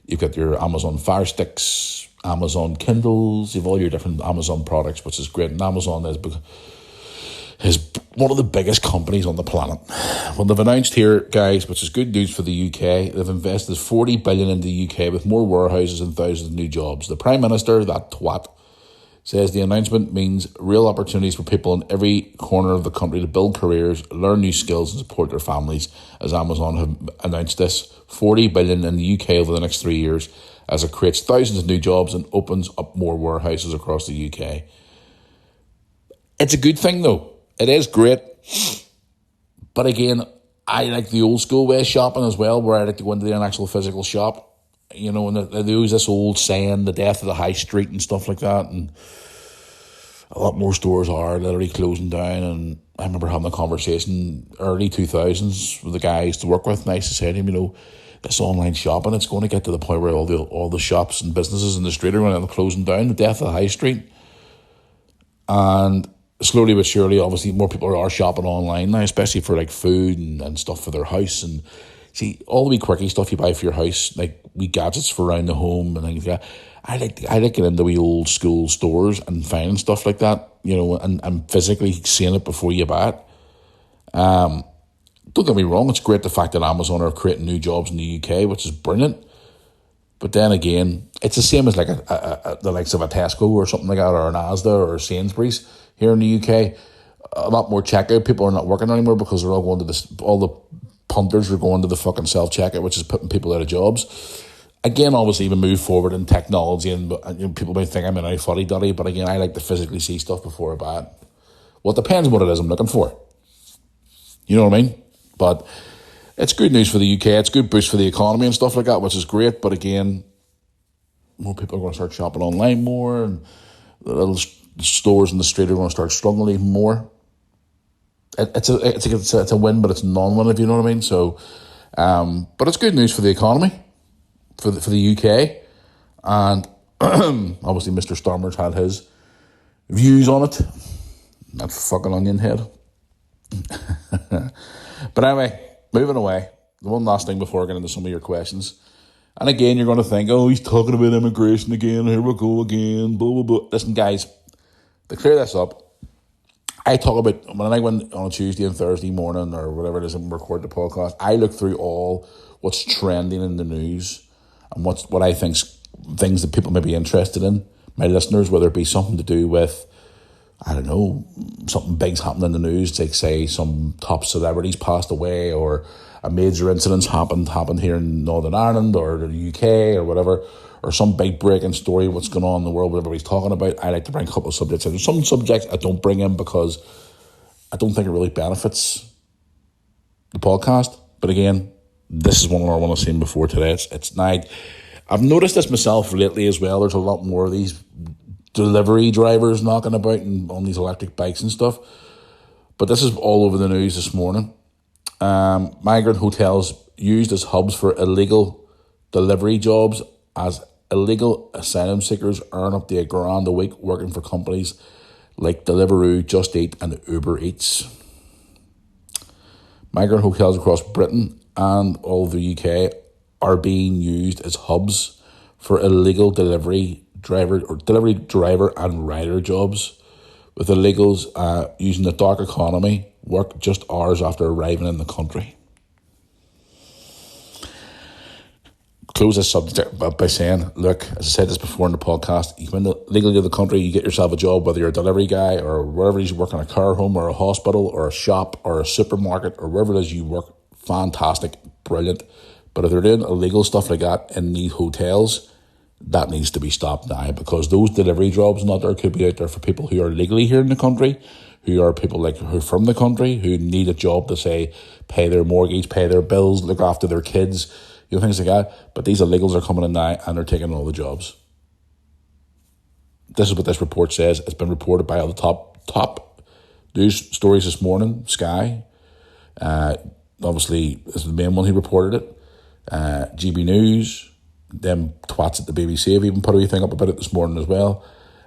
You've got your Amazon Fire Sticks, Amazon Kindles. You've all your different Amazon products, which is great. And Amazon is one of the biggest companies on the planet. Well, they've announced here, guys, which is good news for the UK, they've invested $40 billion in the UK with more warehouses and thousands of new jobs. The Prime Minister, that twat, says the announcement means real opportunities for people in every corner of the country to build careers, learn new skills and support their families, as Amazon have announced this. $40 billion in the UK over the next 3 years as it creates thousands of new jobs and opens up more warehouses across the UK. It's a good thing, though. It is great. But again, I like the old school way of shopping as well, where I like to go into an actual physical shop. And they use this old saying, the death of the high street and stuff like that. And a lot more stores are literally closing down. And I remember having a conversation early 2000s with the guy I used to work with. And I used to say to him, this online shopping, it's going to get to the point where all the shops and businesses in the street are going to end up closing down, the death of the high street. And slowly but surely, obviously, more people are shopping online now, especially for like food and stuff for their house. And see, all the wee quirky stuff you buy for your house, like wee gadgets for around the home and things like that. I like to get into wee old school stores and finding stuff like that, and physically seeing it before you buy it. Don't get me wrong, it's great the fact that Amazon are creating new jobs in the UK, which is brilliant. But then again, it's the same as like the likes of a Tesco or something like that, or an Asda or Sainsbury's here in the UK. A lot more checkout. People are not working anymore because they're all going to all the punters are going to the fucking self-checkout, which is putting people out of jobs. Again, obviously, we move forward in technology, and people might think I'm in a fuddy-duddy, but again, I like to physically see stuff before I buy it. Well, it depends on what it is I'm looking for. You know what I mean? But it's good news for the UK. It's good boost for the economy and stuff like that, which is great. But again, more people are going to start shopping online more, and the little stores in the street are going to start struggling even more. It's a win, but it's a non-win, if you know what I mean. So, but it's good news for the economy, for the UK, and obviously Mr. Starmer's had his views on it. That fucking onion head. But anyway, moving away. The one last thing before I get into some of your questions. And again, you're going to think, oh, he's talking about immigration again. Here we go again. Blah, blah, blah. Listen, guys, to clear this up, I talk about, when I went on a Tuesday and Thursday morning or whatever it is and record the podcast, I look through all what's trending in the news and what I think's things that people may be interested in. My listeners, whether it be something to do with, I don't know, something big's happened in the news, like say some top celebrities passed away, or a major incident happened here in Northern Ireland or the UK or whatever, or some big breaking story, what's going on in the world, what everybody's talking about. I like to bring a couple of subjects in. There's some subjects I don't bring in because I don't think it really benefits the podcast. But again, this is one I want to see before today. It's night. I've noticed this myself lately as well. There's a lot more of these delivery drivers knocking about on these electric bikes and stuff. But this is all over the news this morning. Migrant hotels used as hubs for illegal delivery jobs, as illegal asylum seekers earn up to $1,000 a week working for companies like Deliveroo, Just Eat and Uber Eats. Migrant hotels across Britain and all of the UK are being used as hubs for illegal delivery driver and rider jobs, with illegals using the dark economy work just hours after arriving in the country. Close this subject by saying, look, as I said this before in the podcast, you come in legally to the country, you get yourself a job, whether you're a delivery guy or wherever it is you work in a care home or a hospital or a shop or a supermarket or wherever it is you work, fantastic, brilliant. But if they're doing illegal stuff like that in these hotels, that needs to be stopped now, because those delivery jobs not there could be out there for people who are legally here in the country, who are people like who are from the country, who need a job to say pay their mortgage, pay their bills, look after their kids, things like that. But these illegals are coming in now and they're taking all the jobs. This is what this report says. It's been reported by all the top news stories this morning. Sky, obviously, this is the main one who reported it. GB News, them twats at the BBC have even put a wee thing up about it this morning as well.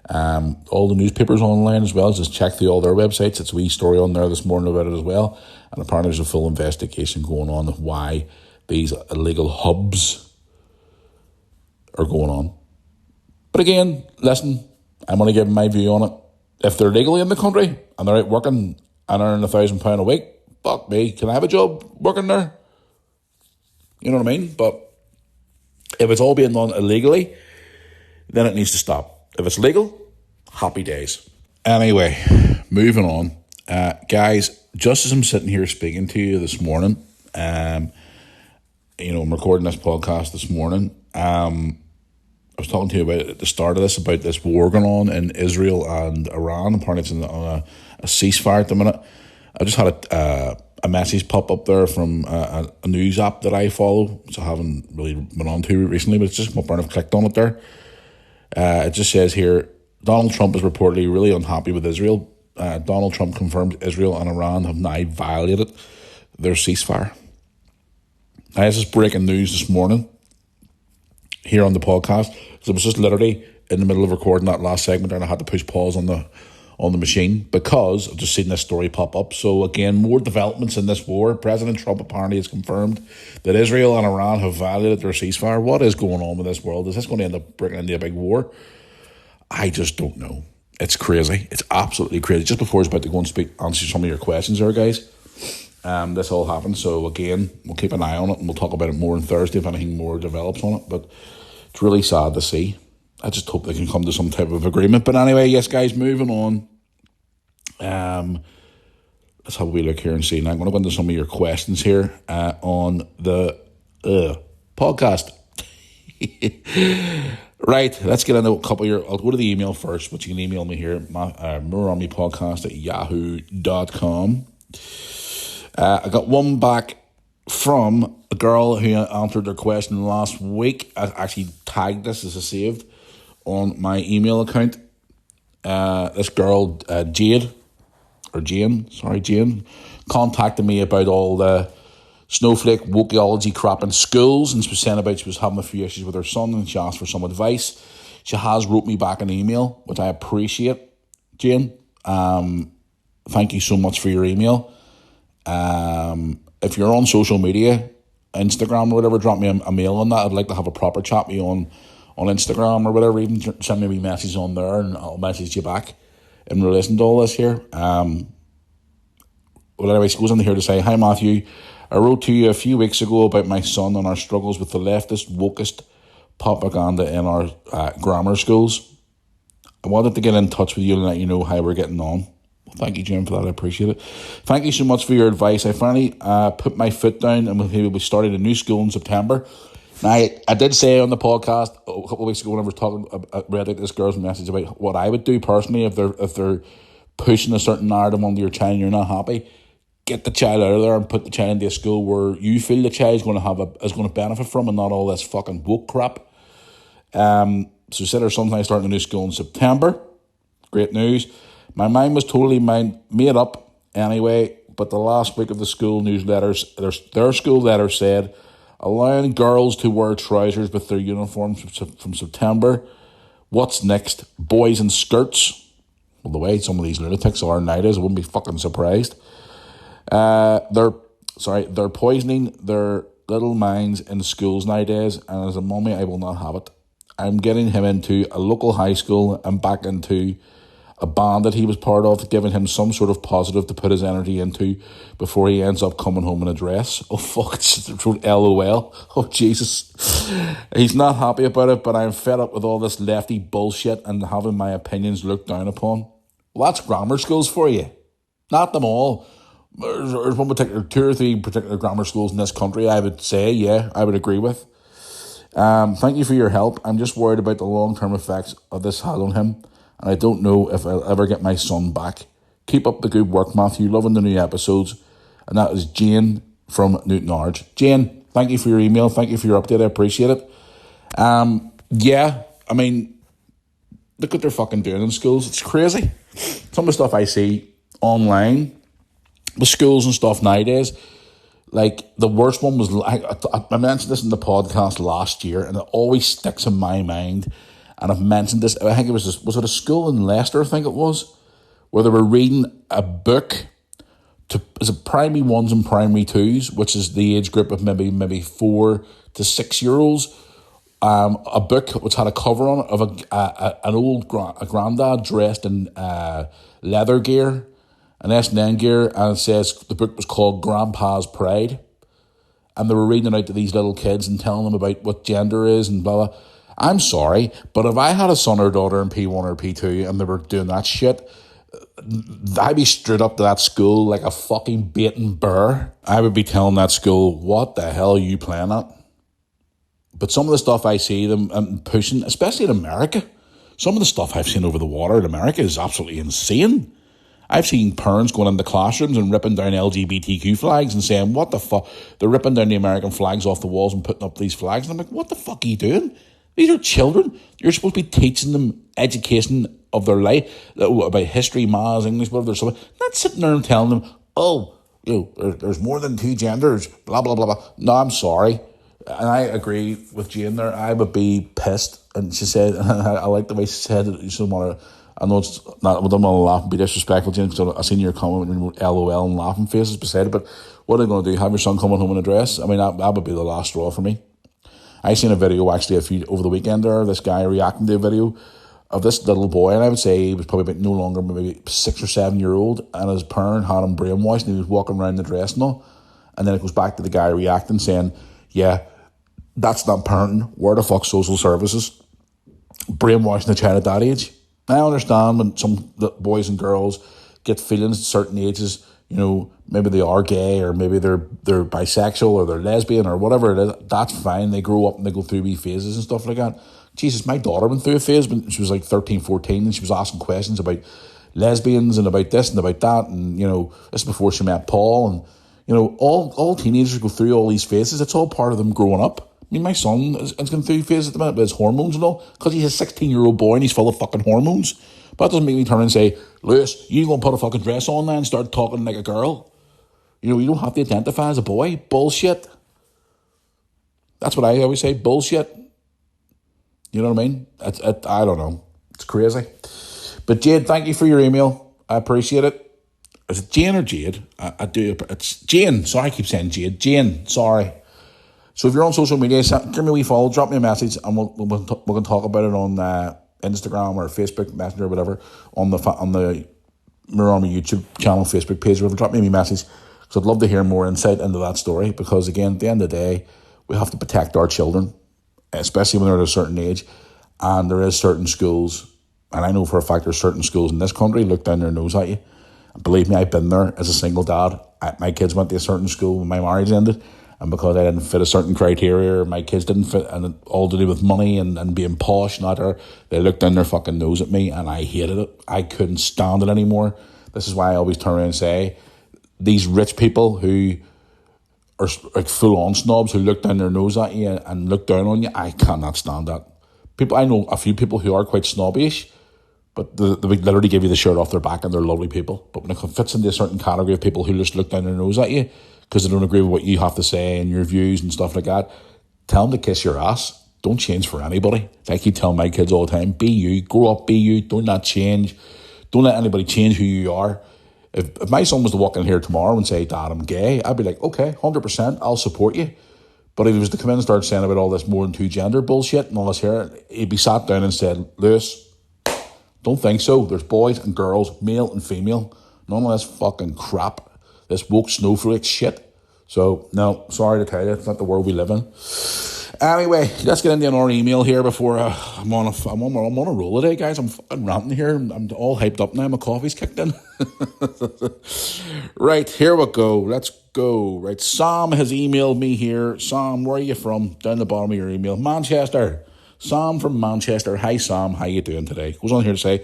All the newspapers online as well, just check through all their websites. It's a wee story on there this morning about it as well. And apparently there's a full investigation going on of why these illegal hubs are going on. But again, listen, I'm only giving my view on it. If they're legally in the country and they're out working and earning £1,000 a week, fuck me, can I have a job working there? You know what I mean? But if it's all being done illegally, then it needs to stop. If it's legal, happy days. Anyway, moving on. Guys, just as I'm sitting here speaking to you this morning, I'm recording this podcast this morning. I was talking to you about at the start of this, about this war going on in Israel and Iran. Apparently it's on a ceasefire at the minute. I just had a message pop up there from a news app that I follow, which I haven't really been on to recently, but it's just come up and I've clicked on it there. It just says here, Donald Trump is reportedly really unhappy with Israel. Donald Trump confirmed Israel and Iran have now violated their ceasefire. Now, this is breaking news this morning here on the podcast. So I was just literally in the middle of recording that last segment and I had to push pause on the machine because I've just seen this story pop up. So again, more developments in this war. President Trump apparently has confirmed that Israel and Iran have violated their ceasefire. What is going on with this world? Is this going to end up breaking into a big war? I just don't know. It's crazy. It's absolutely crazy. Just before I was about to go and answer some of your questions there, guys, this all happened. So again, we'll keep an eye on it and we'll talk about it more on Thursday if anything more develops on it. But it's really sad to see. I just hope they can come to some type of agreement. But anyway, yes, guys, moving on. Let's have a wee look here and see. Now I'm going to go into some of your questions here on the podcast. Right, let's get into a couple of your... I'll go to the email first, but you can email me here, moreonmepodcast@yahoo.com. I got one back from a girl who answered their question last week. I actually tagged this as a saved on my email account. This girl, Jane, contacted me about all the snowflake wokeology crap in schools, and she was saying about she was having a few issues with her son and she asked for some advice. She has wrote me back an email, which I appreciate, Jane. Thank you so much for your email. If you're on social media, Instagram or whatever, drop me a mail on that. I'd like to have a proper chat with you on Instagram or whatever. Even send me a wee message on there and I'll message you back in relation to all this here. Well, anyway, she goes in here to say, "Hi Matthew, I wrote to you a few weeks ago about my son and our struggles with the leftist, wokest propaganda in our grammar schools. I wanted to get in touch with you and let you know how we're getting on." Well, thank you, Jim, for that. I appreciate it. "Thank you so much for your advice. I finally put my foot down and we'll be starting a new school in September." Now, I did say on the podcast a couple of weeks ago when I was talking, I read out this girl's message about what I would do personally if they're pushing a certain narrative onto your child and you're not happy. Get the child out of there and put the child into a school where you feel the child is going to benefit from, and not all this fucking woke crap. So said her son's now starting a new school in September. Great news. My mind was totally made up anyway, but the last week of the school newsletters, their school letter said, allowing girls to wear trousers with their uniforms from September. What's next? Boys in skirts. Well, the way some of these lunatics are nowadays, I wouldn't be fucking surprised. They're poisoning their little minds in schools nowadays, and as a mummy, I will not have it. I'm getting him into a local high school and back into a band that he was part of, giving him some sort of positive to put his energy into before he ends up coming home in a dress. Oh, fuck, it's LOL. Oh, Jesus. He's not happy about it, but I'm fed up with all this lefty bullshit and having my opinions looked down upon. Well, that's grammar schools for you. Not them all. There's one particular, 2 or 3 particular grammar schools in this country I would say, yeah, I would agree with. Thank you for your help. I'm just worried about the long-term effects of this had on him, and I don't know if I'll ever get my son back. Keep up the good work, Matthew. Loving the new episodes. And that is Jane from Newtownards. Jane, thank you for your email. Thank you for your update. I appreciate it. Yeah, I mean, look what they're fucking doing in schools. It's crazy. Some of the stuff I see online with schools and stuff nowadays, like the worst one was, I mentioned this in the podcast last year, and it always sticks in my mind. And I've mentioned this, I think it was it a school in Leicester, I think it was, where they were reading a book to, is it primary 1s and primary 2s, which is the age group of maybe 4 to 6 year olds. A book which had a cover on it of an old granddad dressed in leather gear, an S&M gear, and it says the book was called Grandpa's Pride. And they were reading it out to these little kids and telling them about what gender is and blah, blah. I'm sorry, but if I had a son or daughter in P1 or P2 and they were doing that shit, I'd be straight up to that school like a fucking baiting bear. I would be telling that school, what the hell are you playing at? But some of the stuff I see them pushing, especially in America, some of the stuff I've seen over the water in America is absolutely insane. I've seen parents going into classrooms and ripping down LGBTQ flags and saying, what the fuck? They're ripping down the American flags off the walls and putting up these flags. And I'm like, what the fuck are you doing? These are children. You're supposed to be teaching them education of their life, about history, maths, English, whatever. Not sitting there and telling them, oh, there's more than 2 genders, blah, blah, blah, blah. No, I'm sorry. And I agree with Jane there. I would be pissed. And she said, I like the way she said it. You don't want to, I know it's not, I don't want to laugh and be disrespectful, Jane, because I seen your comment with LOL and laughing faces beside it. But what are they going to do? Have your son coming home in a dress? I mean, that would be the last straw for me. I seen a video actually over the weekend there, this guy reacting to a video of this little boy, and I would say he was probably no longer maybe 6 or 7 year old, and his parent had him brainwashed and he was walking around the dress and all. And then it goes back to the guy reacting saying, yeah, that's not parenting. Where the fuck social services? Brainwashing the child at that age. I understand when some boys and girls get feelings at certain ages, maybe they are gay or maybe they're bisexual or they're lesbian or whatever it is. That's fine. They grow up and they go through wee phases and stuff like that. Jesus, my daughter went through a phase when she was like 13, 14 and she was asking questions about lesbians and about this and about that. And, this is before she met Paul. And, all teenagers go through all these phases. It's all part of them growing up. I mean, my son is going through phases at the minute with his hormones and all because he's a 16-year-old boy and he's full of fucking hormones. But that doesn't make me turn and say, Lewis, you go and put a fucking dress on now and start talking like a girl. You don't have to identify as a boy. Bullshit. That's what I always say. Bullshit. You know what I mean? I don't know. It's crazy. But Jade, thank you for your email. I appreciate it. Is it Jane or Jade? I do. It's Jane. Sorry, I keep saying Jade. Jane, sorry. So if you're on social media, give me a wee follow, drop me a message, and we can talk about it on Instagram or Facebook Messenger or whatever, on the Mirror Army YouTube channel, Facebook page, or whatever. Drop me a wee message, because I'd love to hear more insight into that story, because again, at the end of the day, we have to protect our children, especially when they're at a certain age, and there is certain schools, and I know for a fact there's certain schools in this country look down their nose at you. And believe me, I've been there as a single dad. My kids went to a certain school when my marriage ended, and because I didn't fit a certain criteria, or my kids didn't fit, and it all to do with money and being posh, they looked down their fucking nose at me, and I hated it. I couldn't stand it anymore. This is why I always turn around and say, these rich people who are like full-on snobs who look down their nose at you and look down on you, I cannot stand that. People, I know a few people who are quite snobbish, but they would literally give you the shirt off their back and they're lovely people. But when it fits into a certain category of people who just look down their nose at you because they don't agree with what you have to say and your views and stuff like that, tell them to kiss your ass. Don't change for anybody. Like you tell my kids all the time, be you, grow up, be you, don't not change. Don't let anybody change who you are. If my son was to walk in here tomorrow and say, Dad, I'm gay, I'd be like, okay, 100%, I'll support you. But if he was to come in and start saying about all this more than two gender bullshit and all this here, he'd be sat down and said, Lewis, don't think so. There's boys and girls, male and female. None of this fucking crap. This woke snowflake shit. So, no, sorry to tell you, it's not the world we live in. Anyway, let's get into another email here before I'm on a roll today, guys. I'm fucking ranting here. I'm all hyped up now. My coffee's kicked in. Right, here we go. Let's go. Right, Sam has emailed me here. Sam, where are you from? Down the bottom of your email. Manchester. Sam from Manchester. Hi, Sam. How you doing today? Goes on here to say,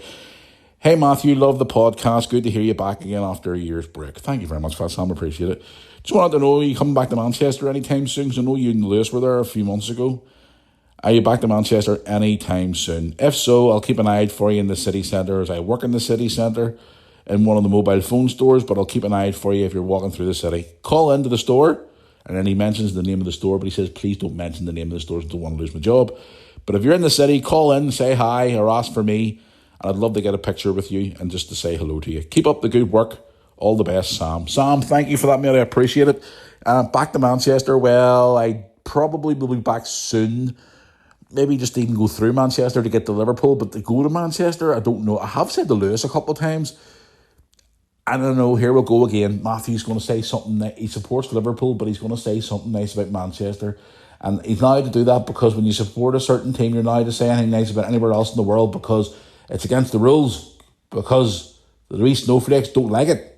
hey, Matthew, love the podcast. Good to hear you back again after a year's break. Thank you very much for that, Sam. Appreciate it. Just wanted to know, are you coming back to Manchester anytime soon? Because I know you and Lewis were there a few months ago. Are you back to Manchester anytime soon? If so, I'll keep an eye out for you in the city centre, as I work in the city centre in one of the mobile phone stores, but I'll keep an eye out for you if you're walking through the city. Call into the store, and then he mentions the name of the store, but he says, please don't mention the name of the store, I don't want to lose my job. But if you're in the city, call in, say hi, or ask for me, and I'd love to get a picture with you and just to say hello to you. Keep up the good work. All the best, Sam. Sam, thank you for that, mate. I appreciate it. Back to Manchester. Well, I probably will be back soon. Maybe just even go through Manchester to get to Liverpool, but to go to Manchester, I don't know. I have said to Lewis a couple of times, I don't know, here we'll go again. Matthew's going to say something, he supports Liverpool, but he's going to say something nice about Manchester. And he's not allowed to do that because when you support a certain team, you're not allowed to say anything nice about anywhere else in the world because it's against the rules, because the three snowflakes don't like it.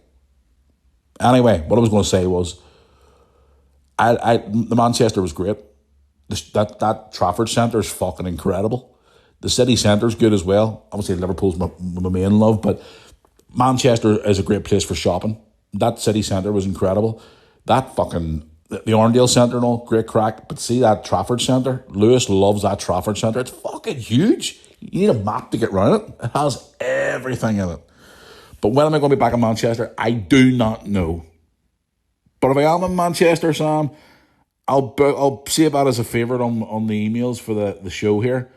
Anyway, what I was going to say was, the Manchester was great. That Trafford Centre is fucking incredible. The city centre is good as well. Obviously, Liverpool's my main love, but Manchester is a great place for shopping. That city centre was incredible. That fucking, the Arndale Centre and all, great crack. But see that Trafford Centre? Lewis loves that Trafford Centre. It's fucking huge. You need a map to get around it. It has everything in it. But when am I going to be back in Manchester? I do not know. But if I am in Manchester, Sam, I'll save that as a favourite on the emails for the show here.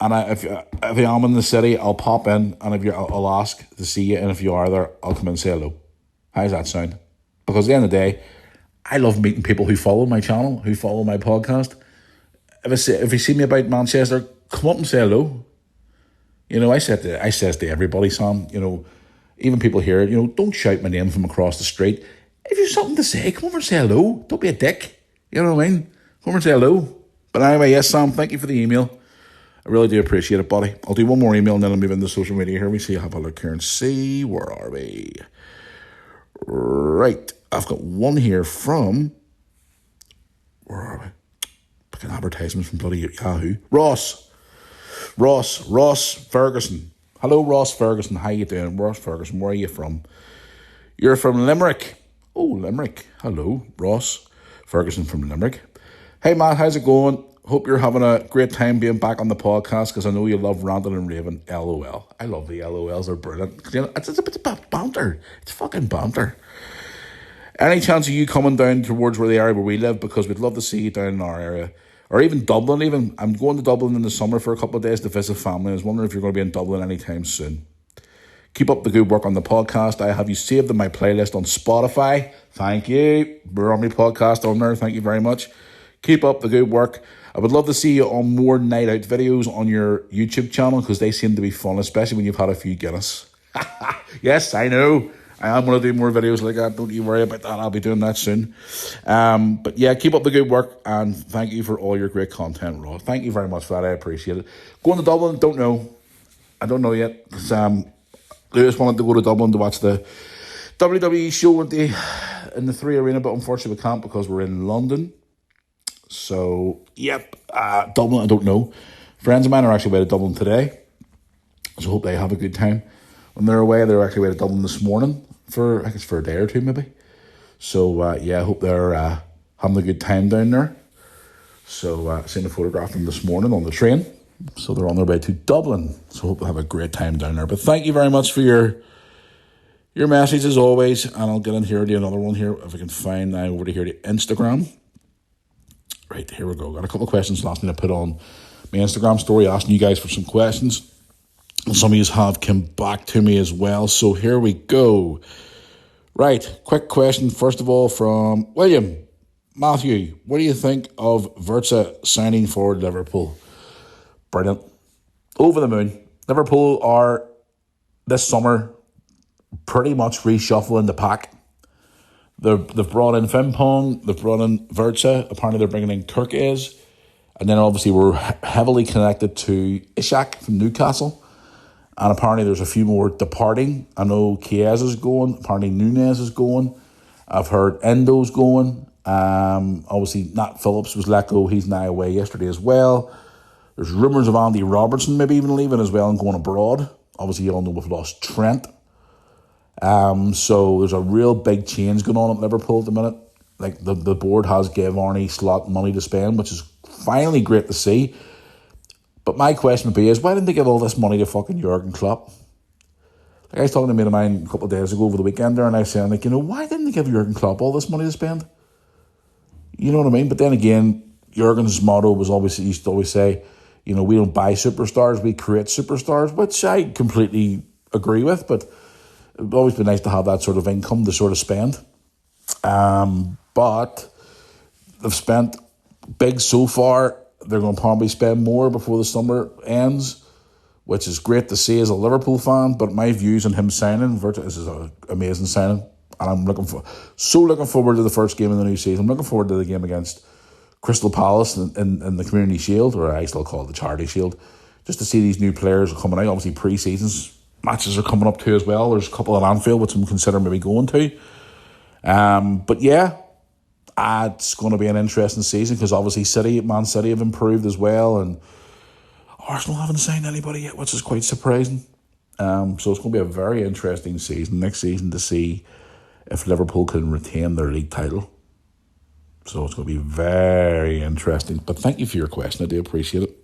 And if I am in the city, I'll pop in, and I'll ask to see you. And if you are there, I'll come and say hello. How's that sound? Because at the end of the day, I love meeting people who follow my channel, who follow my podcast. If you see me about Manchester, come up and say hello. You know, I says to everybody, Sam, you know, even people here, you know, don't shout my name from across the street. If you've something to say, come over and say hello. Don't be a dick. You know what I mean? Come over and say hello. But anyway, yes, Sam, thank you for the email. I really do appreciate it, buddy. I'll do one more email and then I'll move into social media here. We see, have a look here and see, where are we? Right. I've got one here from, where are we? Picking advertisements from bloody Yahoo. Ross Ferguson. Hello, Ross Ferguson. How you doing? Ross Ferguson, where are you from? You're from Limerick. Oh, Limerick. Hello, Ross Ferguson from Limerick. Hey, Matt, how's it going? Hope you're having a great time being back on the podcast because I know you love ranting and raving. LOL. I love the LOLs. They're brilliant. It's a bit of banter. It's fucking banter. Any chance of you coming down towards the area where we live? Because we'd love to see you down in our area. Or even Dublin, even. I'm going to Dublin in the summer for a couple of days to visit family. I was wondering if you're going to be in Dublin anytime soon. Keep up the good work on the podcast. I have you saved in my playlist on Spotify. Thank you. We're on my podcast on there. Thank you very much. Keep up the good work. I would love to see you on more night out videos on your YouTube channel because they seem to be fun, especially when you've had a few Guinness. Yes, I know. I am going to do more videos like that. Don't you worry about that. I'll be doing that soon. But yeah, keep up the good work and thank you for all your great content, Raw. Thank you very much for that. I appreciate it. Going to Dublin, don't know. I don't know yet. Because Lewis wanted to go to Dublin to watch the WWE show in the 3 Arena, but unfortunately we can't because we're in London. So, yep. Dublin, I don't know. Friends of mine are actually away to Dublin today. So I hope they have a good time. When they're away, they're actually away to Dublin this morning for, I think it's for a day or two maybe. So, yeah, I hope they're having a good time down there. So, seen a photograph of them this morning on the train. So they're on their way to Dublin. So hope they'll have a great time down there. But thank you very much for your message as always. And I'll get in here to another one here if I can find now over to here to Instagram. Right, here we go. Got a couple of questions last night I put on my Instagram story asking you guys for some questions. Some of you have come back to me as well. So here we go. Right, quick question. First of all from William. Matthew, what do you think of Wirtz signing for Liverpool? Brilliant. Over the moon. Liverpool are, this summer, pretty much reshuffling the pack. They've brought in Frimpong, they've brought in Wirtz, apparently they're bringing in Kerkez, and then obviously we're heavily connected to Ishak from Newcastle, and apparently there's a few more departing. I know Chiesa is going, apparently Nunez is going, I've heard Endo's going, obviously Nat Phillips was let go, he's now away yesterday as well. There's rumours of Andy Robertson maybe even leaving as well and going abroad. Obviously you all know we've lost Trent. So there's a real big change going on at Liverpool at the minute. Like the board has gave Arne Slot money to spend, which is finally great to see. But my question would be is, why didn't they give all this money to fucking Jurgen Klopp? Like I was talking to a mate of mine a couple of days ago over the weekend there, and I was saying, like, why didn't they give Jurgen Klopp all this money to spend? You know what I mean? But then again, Jurgen's motto was always, he used to always say, we don't buy superstars, we create superstars, which I completely agree with, but it would always be nice to have that sort of income to sort of spend. But they've spent big so far. They're going to probably spend more before the summer ends, which is great to see as a Liverpool fan. But my views on him signing, this is an amazing signing. And I'm looking forward to the first game of the new season. I'm looking forward to the game against Crystal Palace in the Community Shield, or I still call it the Charity Shield, just to see these new players coming out. Obviously, pre-seasons matches are coming up too as well. There's a couple at Anfield, which I'm considering maybe going to. But yeah, it's going to be an interesting season because obviously Man City have improved as well, and Arsenal haven't signed anybody yet, which is quite surprising. So it's going to be a very interesting season next season to see if Liverpool can retain their league title. So it's going to be very interesting. But thank you for your question. I do appreciate it.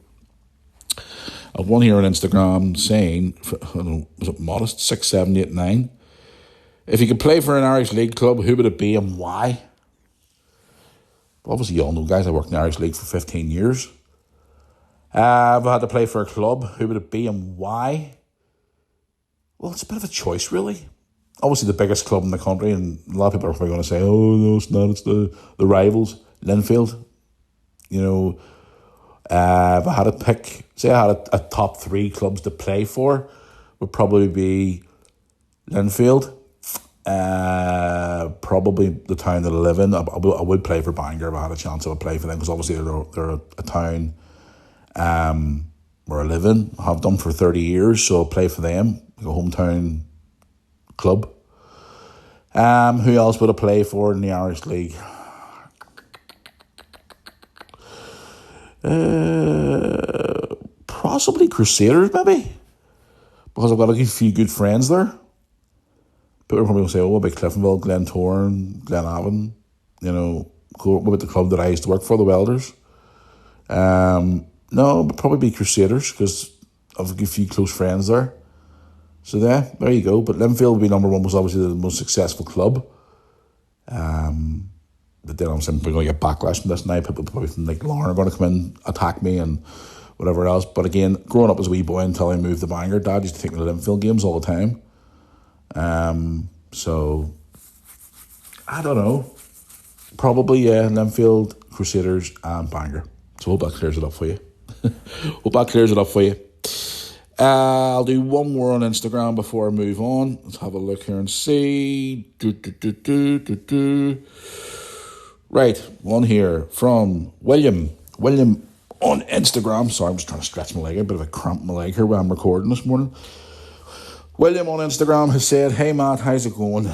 I've one here on Instagram saying, was it Modest 6789? If you could play for an Irish League club, who would it be and why? Obviously, you all know, guys, I worked in the Irish League for 15 years. If I had to play for a club, who would it be and why? Well, it's a bit of a choice, really. Obviously, the biggest club in the country, and a lot of people are probably going to say, oh, no, it's not, it's the rivals, Linfield. If I had to pick, say I had a top three clubs to play for, would probably be Linfield. Probably the town that I live in. I would play for Bangor if I had a chance. I would play for them because obviously they're a town where I live in. I have done for 30 years, so I'll play for them, like a hometown club. Who else would I play for in the Irish League? Possibly Crusaders, maybe, because I've got a few good friends there. People are probably going to say, oh, what about Cliftonville, Glentoran, Glenavon? What about the club that I used to work for, the Welders? No, it would probably be Crusaders because I've got a few close friends there. So there you go. But Linfield would be number one, was obviously the most successful club. But then I'm simply going to get backlash from this now. People probably from like Lauren are going to come in, attack me and whatever else. But again, growing up as a wee boy until I moved to Bangor, Dad used to take me to Linfield games all the time. So I don't know. Probably, Linfield, Crusaders and Bangor. So hope that clears it up for you. I'll do one more on Instagram before I move on. Let's have a look here and see. Right, one here from William. William on Instagram. Sorry, I'm just trying to stretch my leg. A bit of a cramp in my leg here while I'm recording this morning. William on Instagram has said, hey Matt, how's it going?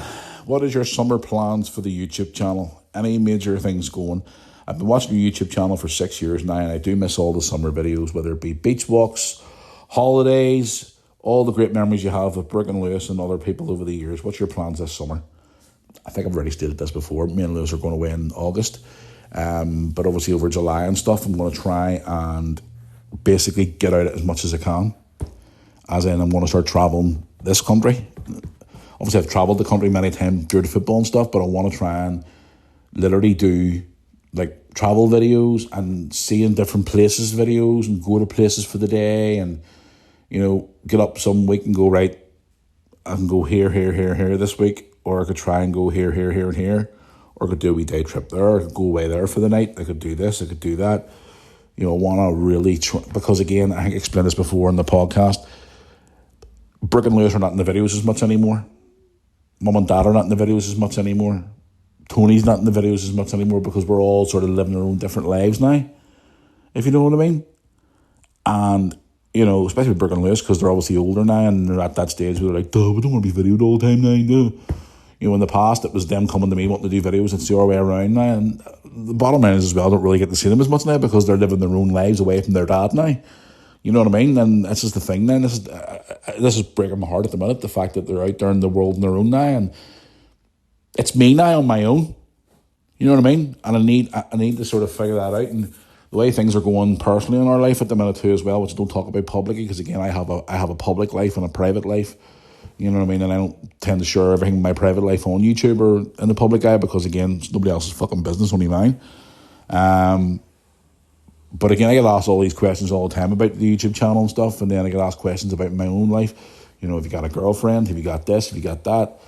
What is your summer plans for the YouTube channel? Any major things going? I've been watching your YouTube channel for 6 years now, and I do miss all the summer videos, whether it be beach walks, holidays, all the great memories you have with Brooke and Lewis and other people over the years. What's your plans this summer? I think I've already stated this before. Me and Lewis are going away in August. But obviously over July and stuff, I'm going to try and basically get out as much as I can. As in, I'm going to start traveling this country. Obviously, I've travelled the country many times due to football and stuff, but I want to try and literally do like travel videos and seeing different places videos and go to places for the day and, you know, get up some week and go, right, I can go here, here, here, here this week, or I could try and go here, here, here, and here, or I could do a wee day trip there, I could go away there for the night, I could do this, I could do that. You know, I want to really try, because again, I think I explained this before in the podcast, Brooke and Lewis are not in the videos as much anymore. Mum and Dad are not in the videos as much anymore. Tony's not in the videos as much anymore because we're all sort of living our own different lives now, if you know what I mean. And, you know, especially with Brooke and Lewis, because they're obviously older now and they're at that stage where they're like, duh, we don't want to be videoed all the time now, no. You know, in the past, it was them coming to me wanting to do videos. It's the other way around now. And the bottom line is as well, I don't really get to see them as much now because they're living their own lives away from their dad now. You know what I mean? And this is the thing now. This is breaking my heart at the minute, the fact that they're out there in the world on their own now. And it's me now on my own. You know what I mean? And I need to sort of figure that out. And the way things are going personally in our life at the minute too as well, which I don't talk about publicly because, again, I have a public life and a private life. You know what I mean? And I don't tend to share everything in my private life on YouTube or in the public eye because, again, it's nobody else's fucking business, only mine. But again, I get asked all these questions all the time about the YouTube channel and stuff, and then I get asked questions about my own life. You know, have you got a girlfriend? Have you got this? Have you got that?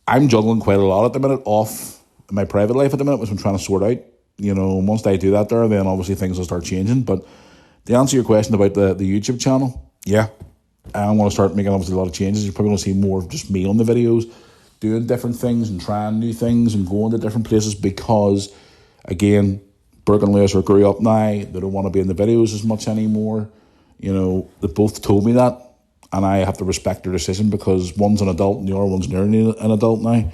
I'm juggling quite a lot at the minute off my private life at the minute, which I'm trying to sort out. You know, once I do that there, then obviously things will start changing. But to answer your question about the YouTube channel, yeah, I'm going to start making obviously a lot of changes. You're probably going to see more of just me on the videos, doing different things and trying new things and going to different places because, again, Brooke and Lewis are grew up now. They don't want to be in the videos as much anymore. You know, they both told me that, and I have to respect their decision because one's an adult and the other one's nearly an adult now.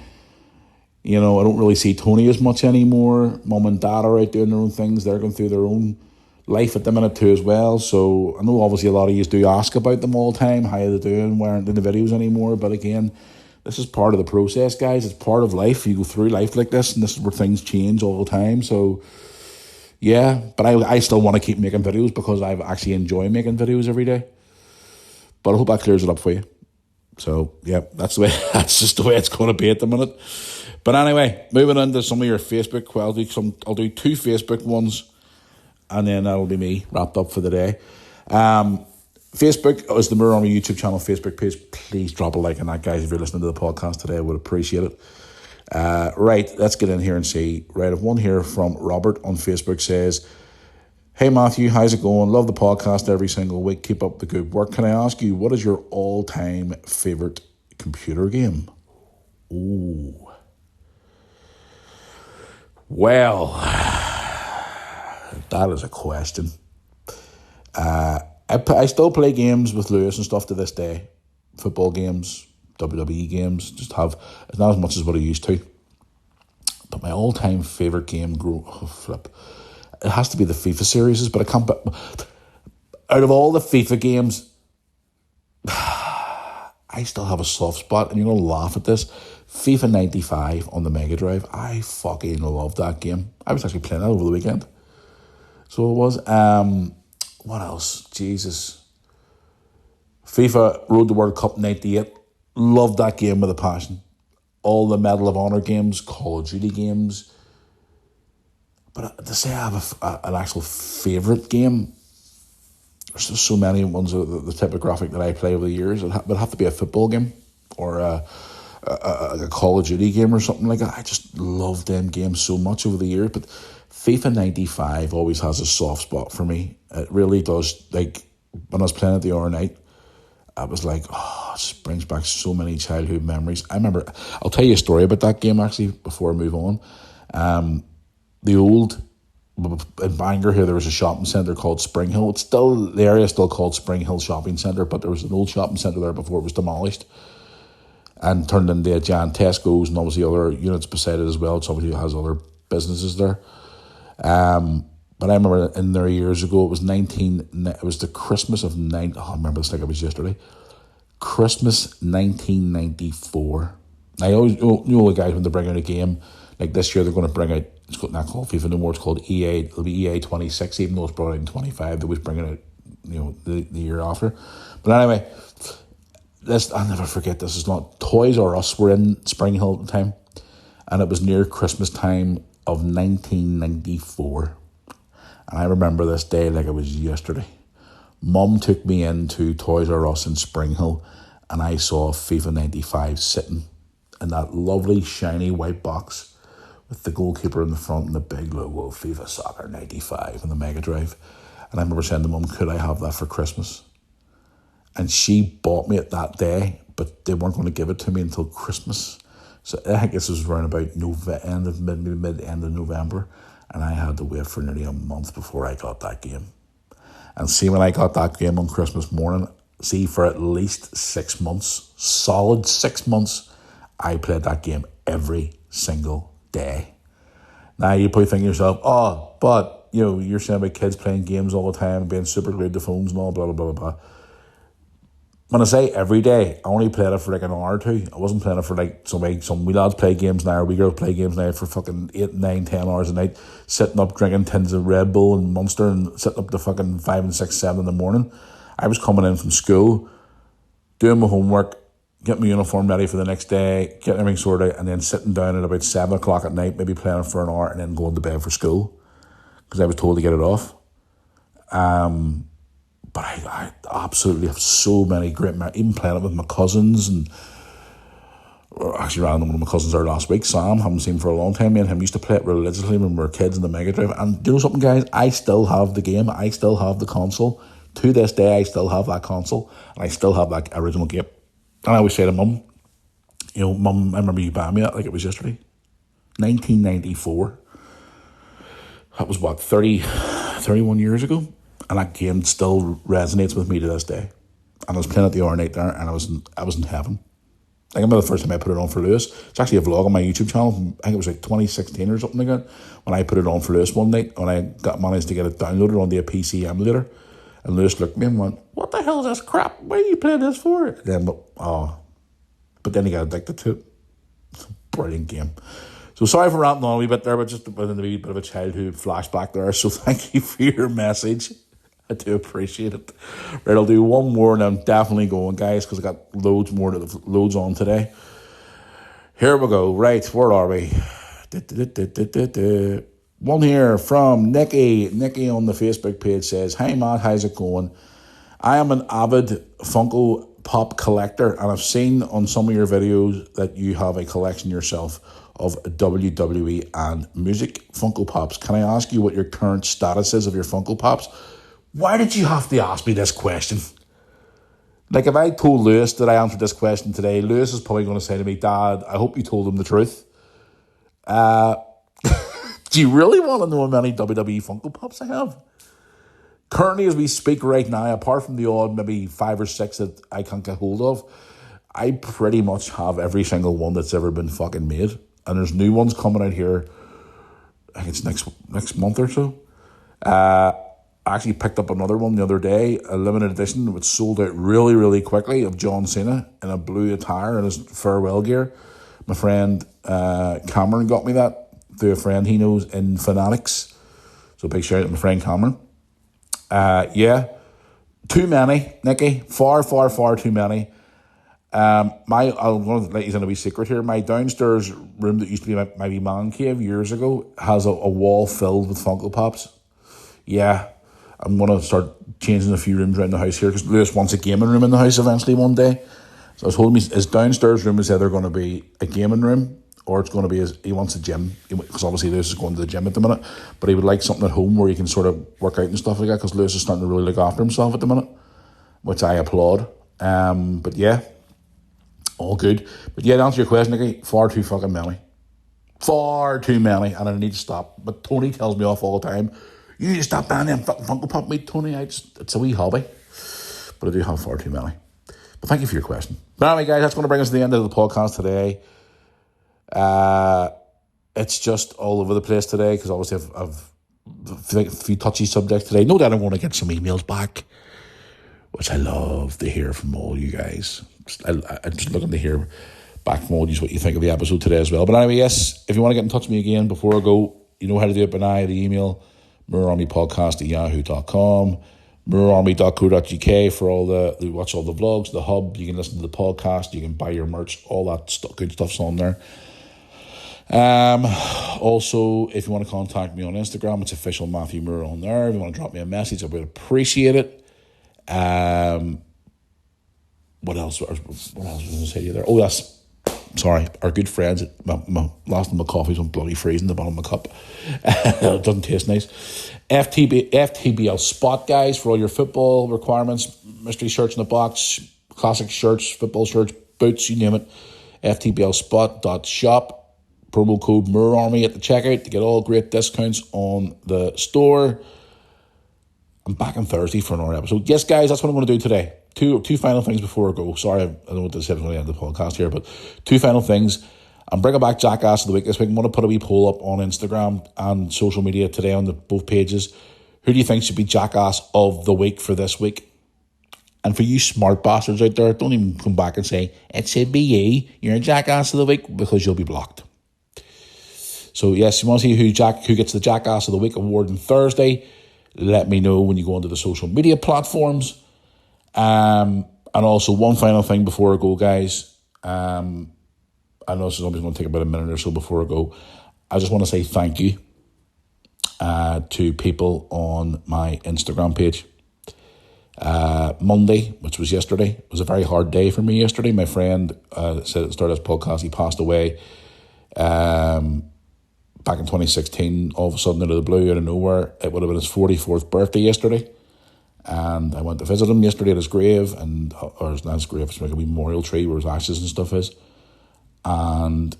You know, I don't really see Tony as much anymore. Mum and Dad are out doing their own things. They're going through their own life at the minute too as well. So I know obviously a lot of you do ask about them all the time. How are they doing? Why aren't they in the videos anymore? But again, this is part of the process, guys. It's part of life. You go through life like this, and this is where things change all the time. So yeah, but I still want to keep making videos because I actually enjoy making videos every day. But I hope that clears it up for you. So yeah, that's just the way it's going to be at the minute. But anyway, moving on to some of your Facebook. Well, I'll do 2 Facebook ones, and then that'll be me wrapped up for the day. Facebook is the Mirror on my YouTube channel, Facebook page. Please drop a like on that, guys. If you're listening to the podcast today, I would appreciate it. Right, let's get in here and see. Right, I have one here from Robert on Facebook says, "Hey Matthew, how's it going? Love the podcast every single week. Keep up the good work. Can I ask you, what is your all-time favourite computer game?" Ooh. Well, that is a question. I still play games with Lewis and stuff to this day. Football games, WWE games. It's not as much as what I used to. But my all-time favourite game, it has to be the FIFA series, but I can't. Out of all the FIFA games, I still have a soft spot, and you're going to laugh at this. FIFA 95 on the Mega Drive. I fucking love that game. I was actually playing that over the weekend. So it was. What else? Jesus. FIFA Road to World Cup 98. Love that game with a passion. All the Medal of Honor games, Call of Duty games. But to say I have an actual favourite game, there's just so many ones, the type of graphic that I play over the years. It would have to be a football game or a Call of Duty game or something like that. I just love them games so much over the years. But FIFA 95 always has a soft spot for me. It really does. Like, when I was playing it the other night, I was like, oh, it just brings back so many childhood memories. I remember, I'll tell you a story about that game actually before I move on. In Bangor here, there was a shopping centre called Spring Hill. The area is still called Spring Hill Shopping Centre, but there was an old shopping centre there before it was demolished and turned into a giant Tesco's and obviously other units beside it as well. It obviously has other businesses there. But I remember in there years ago, it was the Christmas of I remember this like it was yesterday. Christmas 1994. I always, the guys when they bring out a game, like this year they're going to bring out, it's not called FIFA no more, it's called EA, it'll be EA 26, even though it's brought out in 25, they was bringing out the year after. But anyway, I'll never forget this. Is not Toys R Us were in Spring Hill at the time, and it was near Christmas time of 1994. And I remember this day like it was yesterday. Mum took me into Toys R Us in Spring Hill, and I saw FIFA 95 sitting in that lovely shiny white box with the goalkeeper in the front and the big logo of FIFA Soccer 95 on the Mega Drive. And I remember saying to Mum, could I have that for Christmas? And she bought me it that day, but they weren't going to give it to me until Christmas. So I think this was around about mid-end of November, and I had to wait for nearly a month before I got that game. And see, when I got that game on Christmas morning, for at least 6 months, solid 6 months, I played that game every single day. Now, you probably think to yourself, but, you're saying about kids playing games all the time and being super glued to phones and all, blah, blah, blah, blah. When I say every day, I only played it for like an hour or two. I wasn't playing it for like some wee lads play games now, or wee girls play games now for fucking 8, 9, 10 hours a night, sitting up drinking tins of Red Bull and Monster and sitting up to fucking 5 and 6, 7 in the morning. I was coming in from school, doing my homework, getting my uniform ready for the next day, getting everything sorted out, and then sitting down at about 7 o'clock at night, maybe playing it for an hour, and then going to bed for school because I was told to get it off. But I absolutely have so many great memories, even playing it with my cousins. And actually ran into one of my cousins there last week, Sam, haven't seen him for a long time. Me and him used to play it religiously when we were kids in the Mega Drive. And do you know something, guys? I still have the game. I still have the console. To this day, I still have that console. And I still have that original game. And I always say to Mum, Mum, I remember you buying me that like it was yesterday. 1994. That was, 31 years ago? And that game still resonates with me to this day. And I was playing at the R night there, and I was in heaven. I remember the first time I put it on for Lewis. It's actually a vlog on my YouTube channel. I think it was like 2016 or something like that, when I put it on for Lewis one night, when I managed to get it downloaded onto a PC emulator. And Lewis looked at me and went, "What the hell is this crap? Why are you playing this for?" But then he got addicted to it. Brilliant game. So sorry for ranting on a wee bit there, but just a wee bit of a childhood flashback there. So thank you for your message. I do appreciate it. Right, I'll do one more and I'm definitely going, guys, because I got loads on today. Here we go. Right, where are we? One here from Nikki. Nikki on the Facebook page says, "Hi Matt, how's it going? I am an avid Funko Pop collector, and I've seen on some of your videos that you have a collection yourself of WWE and music Funko Pops. Can I ask you what your current status is of your Funko Pops?" Why did you have to ask me this question? Like, if I told Lewis that I answered this question today, Lewis is probably going to say to me, "Dad, I hope you told him the truth." Do you really want to know how many WWE Funko Pops I have? Currently, as we speak right now, apart from the odd maybe 5 or 6 that I can't get hold of, I pretty much have every single one that's ever been fucking made. And there's new ones coming out here, I think it's next month or so. I actually picked up another one the other day, a limited edition, which sold out really, really quickly, of John Cena in a blue attire and his farewell gear. My friend Cameron got me that through a friend he knows in Fanatics. So big shout out to my friend Cameron. Too many, Nikki. Far, far, far too many. I'm going to let you in a wee secret here. My downstairs room that used to be my man cave years ago has a wall filled with Funko Pops. Yeah. I'm going to start changing a few rooms around the house here because Lewis wants a gaming room in the house eventually one day. So I was told his downstairs room is either going to be a gaming room or it's going to be he wants a gym, because obviously Lewis is going to the gym at the minute, but he would like something at home where he can sort of work out and stuff like that, because Lewis is starting to really look after himself at the minute, which I applaud. But yeah, all good. But yeah, to answer your question, Nicky, far too fucking many. Far too many, and I need to stop. But Tony tells me off all the time, "You need to stop buying them fucking Funko Pop, mate, Tony." It's a wee hobby. But I do have far too many. But thank you for your question. But anyway, guys, that's going to bring us to the end of the podcast today. It's just all over the place today, because obviously I've a few touchy subjects today. No doubt I'm going to get some emails back, which I love to hear from all you guys. I'm just looking to hear back from all you what you think of the episode today as well. But anyway, yes, if you want to get in touch with me again before I go, you know how to do it by now. The email, moorarmypodcast@yahoo.com, mirrorarmy.co.uk for all you watch all the vlogs, the hub. You can listen to the podcast. You can buy your merch. All that good stuff's on there. Also, if you want to contact me on Instagram, it's official Matthew Moore on there. If you want to drop me a message, I would appreciate it. What else was I going to say to you there? Oh, yes. Sorry, our good friends. My last of my coffee's on bloody freezing the bottom of my cup. It doesn't taste nice. FTBL Spot, guys, for all your football requirements. Mystery shirts in the box, classic shirts, football shirts, boots, you name it. FTBLspot.shop. Promo code MoorArmy at the checkout to get all great discounts on the store. I'm back on Thursday for another episode. Yes, guys, that's what I'm going to do today. Two final things before I go. Sorry, I don't know what to say before the end of the podcast here, but two final things. I'm bringing back Jackass of the Week this week. I'm going to put a wee poll up on Instagram and social media today on both pages. Who do you think should be Jackass of the Week for this week? And for you smart bastards out there, don't even come back and say, it should be you. You're a Jackass of the Week, because you'll be blocked. So yes, you want to see who gets the Jackass of the Week award on Thursday? Let me know when you go onto the social media platforms. And also one final thing before I go, guys. I know this is only going to take about a minute or so before I go. I just want to say thank you to people on my Instagram page. Monday, which was yesterday, was a very hard day for me yesterday. My friend said at the start of this podcast, he passed away back in 2016, all of a sudden out of the blue, out of nowhere. It would have been his 44th birthday yesterday. And I went to visit him yesterday at his grave, or it's not his grave, it's like a memorial tree where his ashes and stuff is. And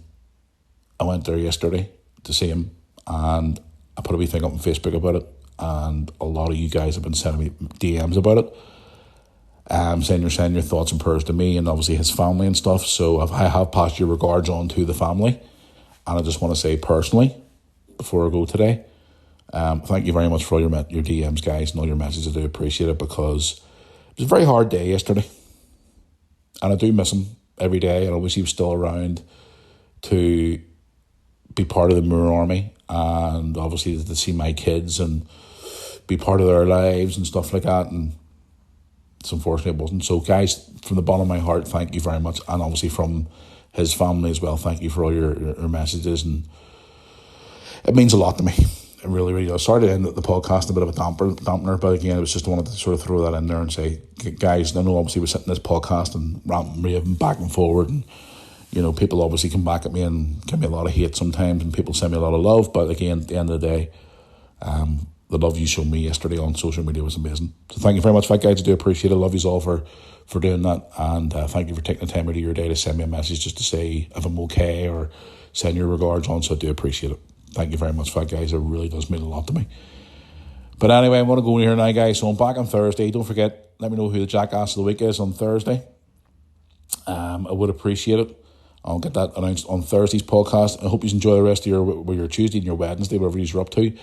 I went there yesterday to see him, and I put a wee thing up on Facebook about it, and a lot of you guys have been sending me DMs about it, saying you're sending your thoughts and prayers to me and obviously his family and stuff. So I have passed your regards on to the family. And I just want to say personally, before I go today, thank you very much for all your DMs, guys, and all your messages. I do appreciate it, because it was a very hard day yesterday. And I do miss him every day, and I wish he was still around to be part of the Moore Army, and obviously to see my kids and be part of their lives and stuff like that. And it's unfortunate it wasn't. So, guys, from the bottom of my heart, thank you very much. And obviously from his family as well, thank you for all your messages, and it means a lot to me. It really, really does. Sorry to end the podcast a bit of a dampener, but again, it was just wanted to sort of throw that in there and say, guys, I know obviously we're sitting in this podcast and ranting, raving back and forward, and you know, people obviously come back at me and give me a lot of hate sometimes, and people send me a lot of love, but again, at the end of the day, the love you showed me yesterday on social media was amazing. So thank you very much for that, guys. I do appreciate it. Love you all for doing that, and thank you for taking the time out of your day to send me a message just to say if I'm okay or send your regards on. So I do appreciate it. Thank you very much for that, guys. It really does mean a lot to me. But anyway, I'm going to go in here now, guys. So I'm back on Thursday. Don't forget, let me know who the Jackass of the Week is on Thursday. I would appreciate it. I'll get that announced on Thursday's podcast. I hope you enjoy the rest of your Tuesday and your Wednesday, whatever you're up to.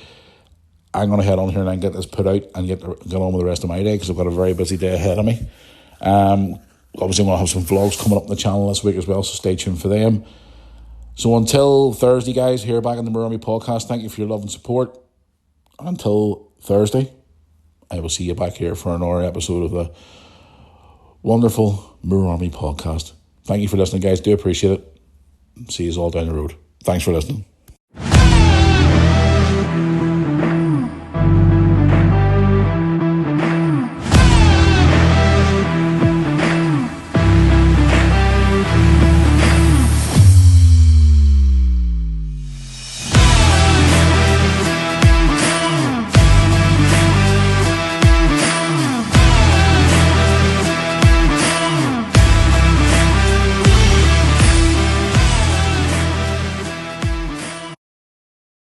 I'm going to head on here and get this put out and get on with the rest of my day, because I've got a very busy day ahead of me. Obviously, I'm going to have some vlogs coming up on the channel this week as well, so stay tuned for them. So until Thursday, guys, here back on the Moore Army podcast, thank you for your love and support. Until Thursday, I will see you back here for another episode of the wonderful Moore Army podcast. Thank you for listening, guys. Do appreciate it. See you all down the road. Thanks for listening.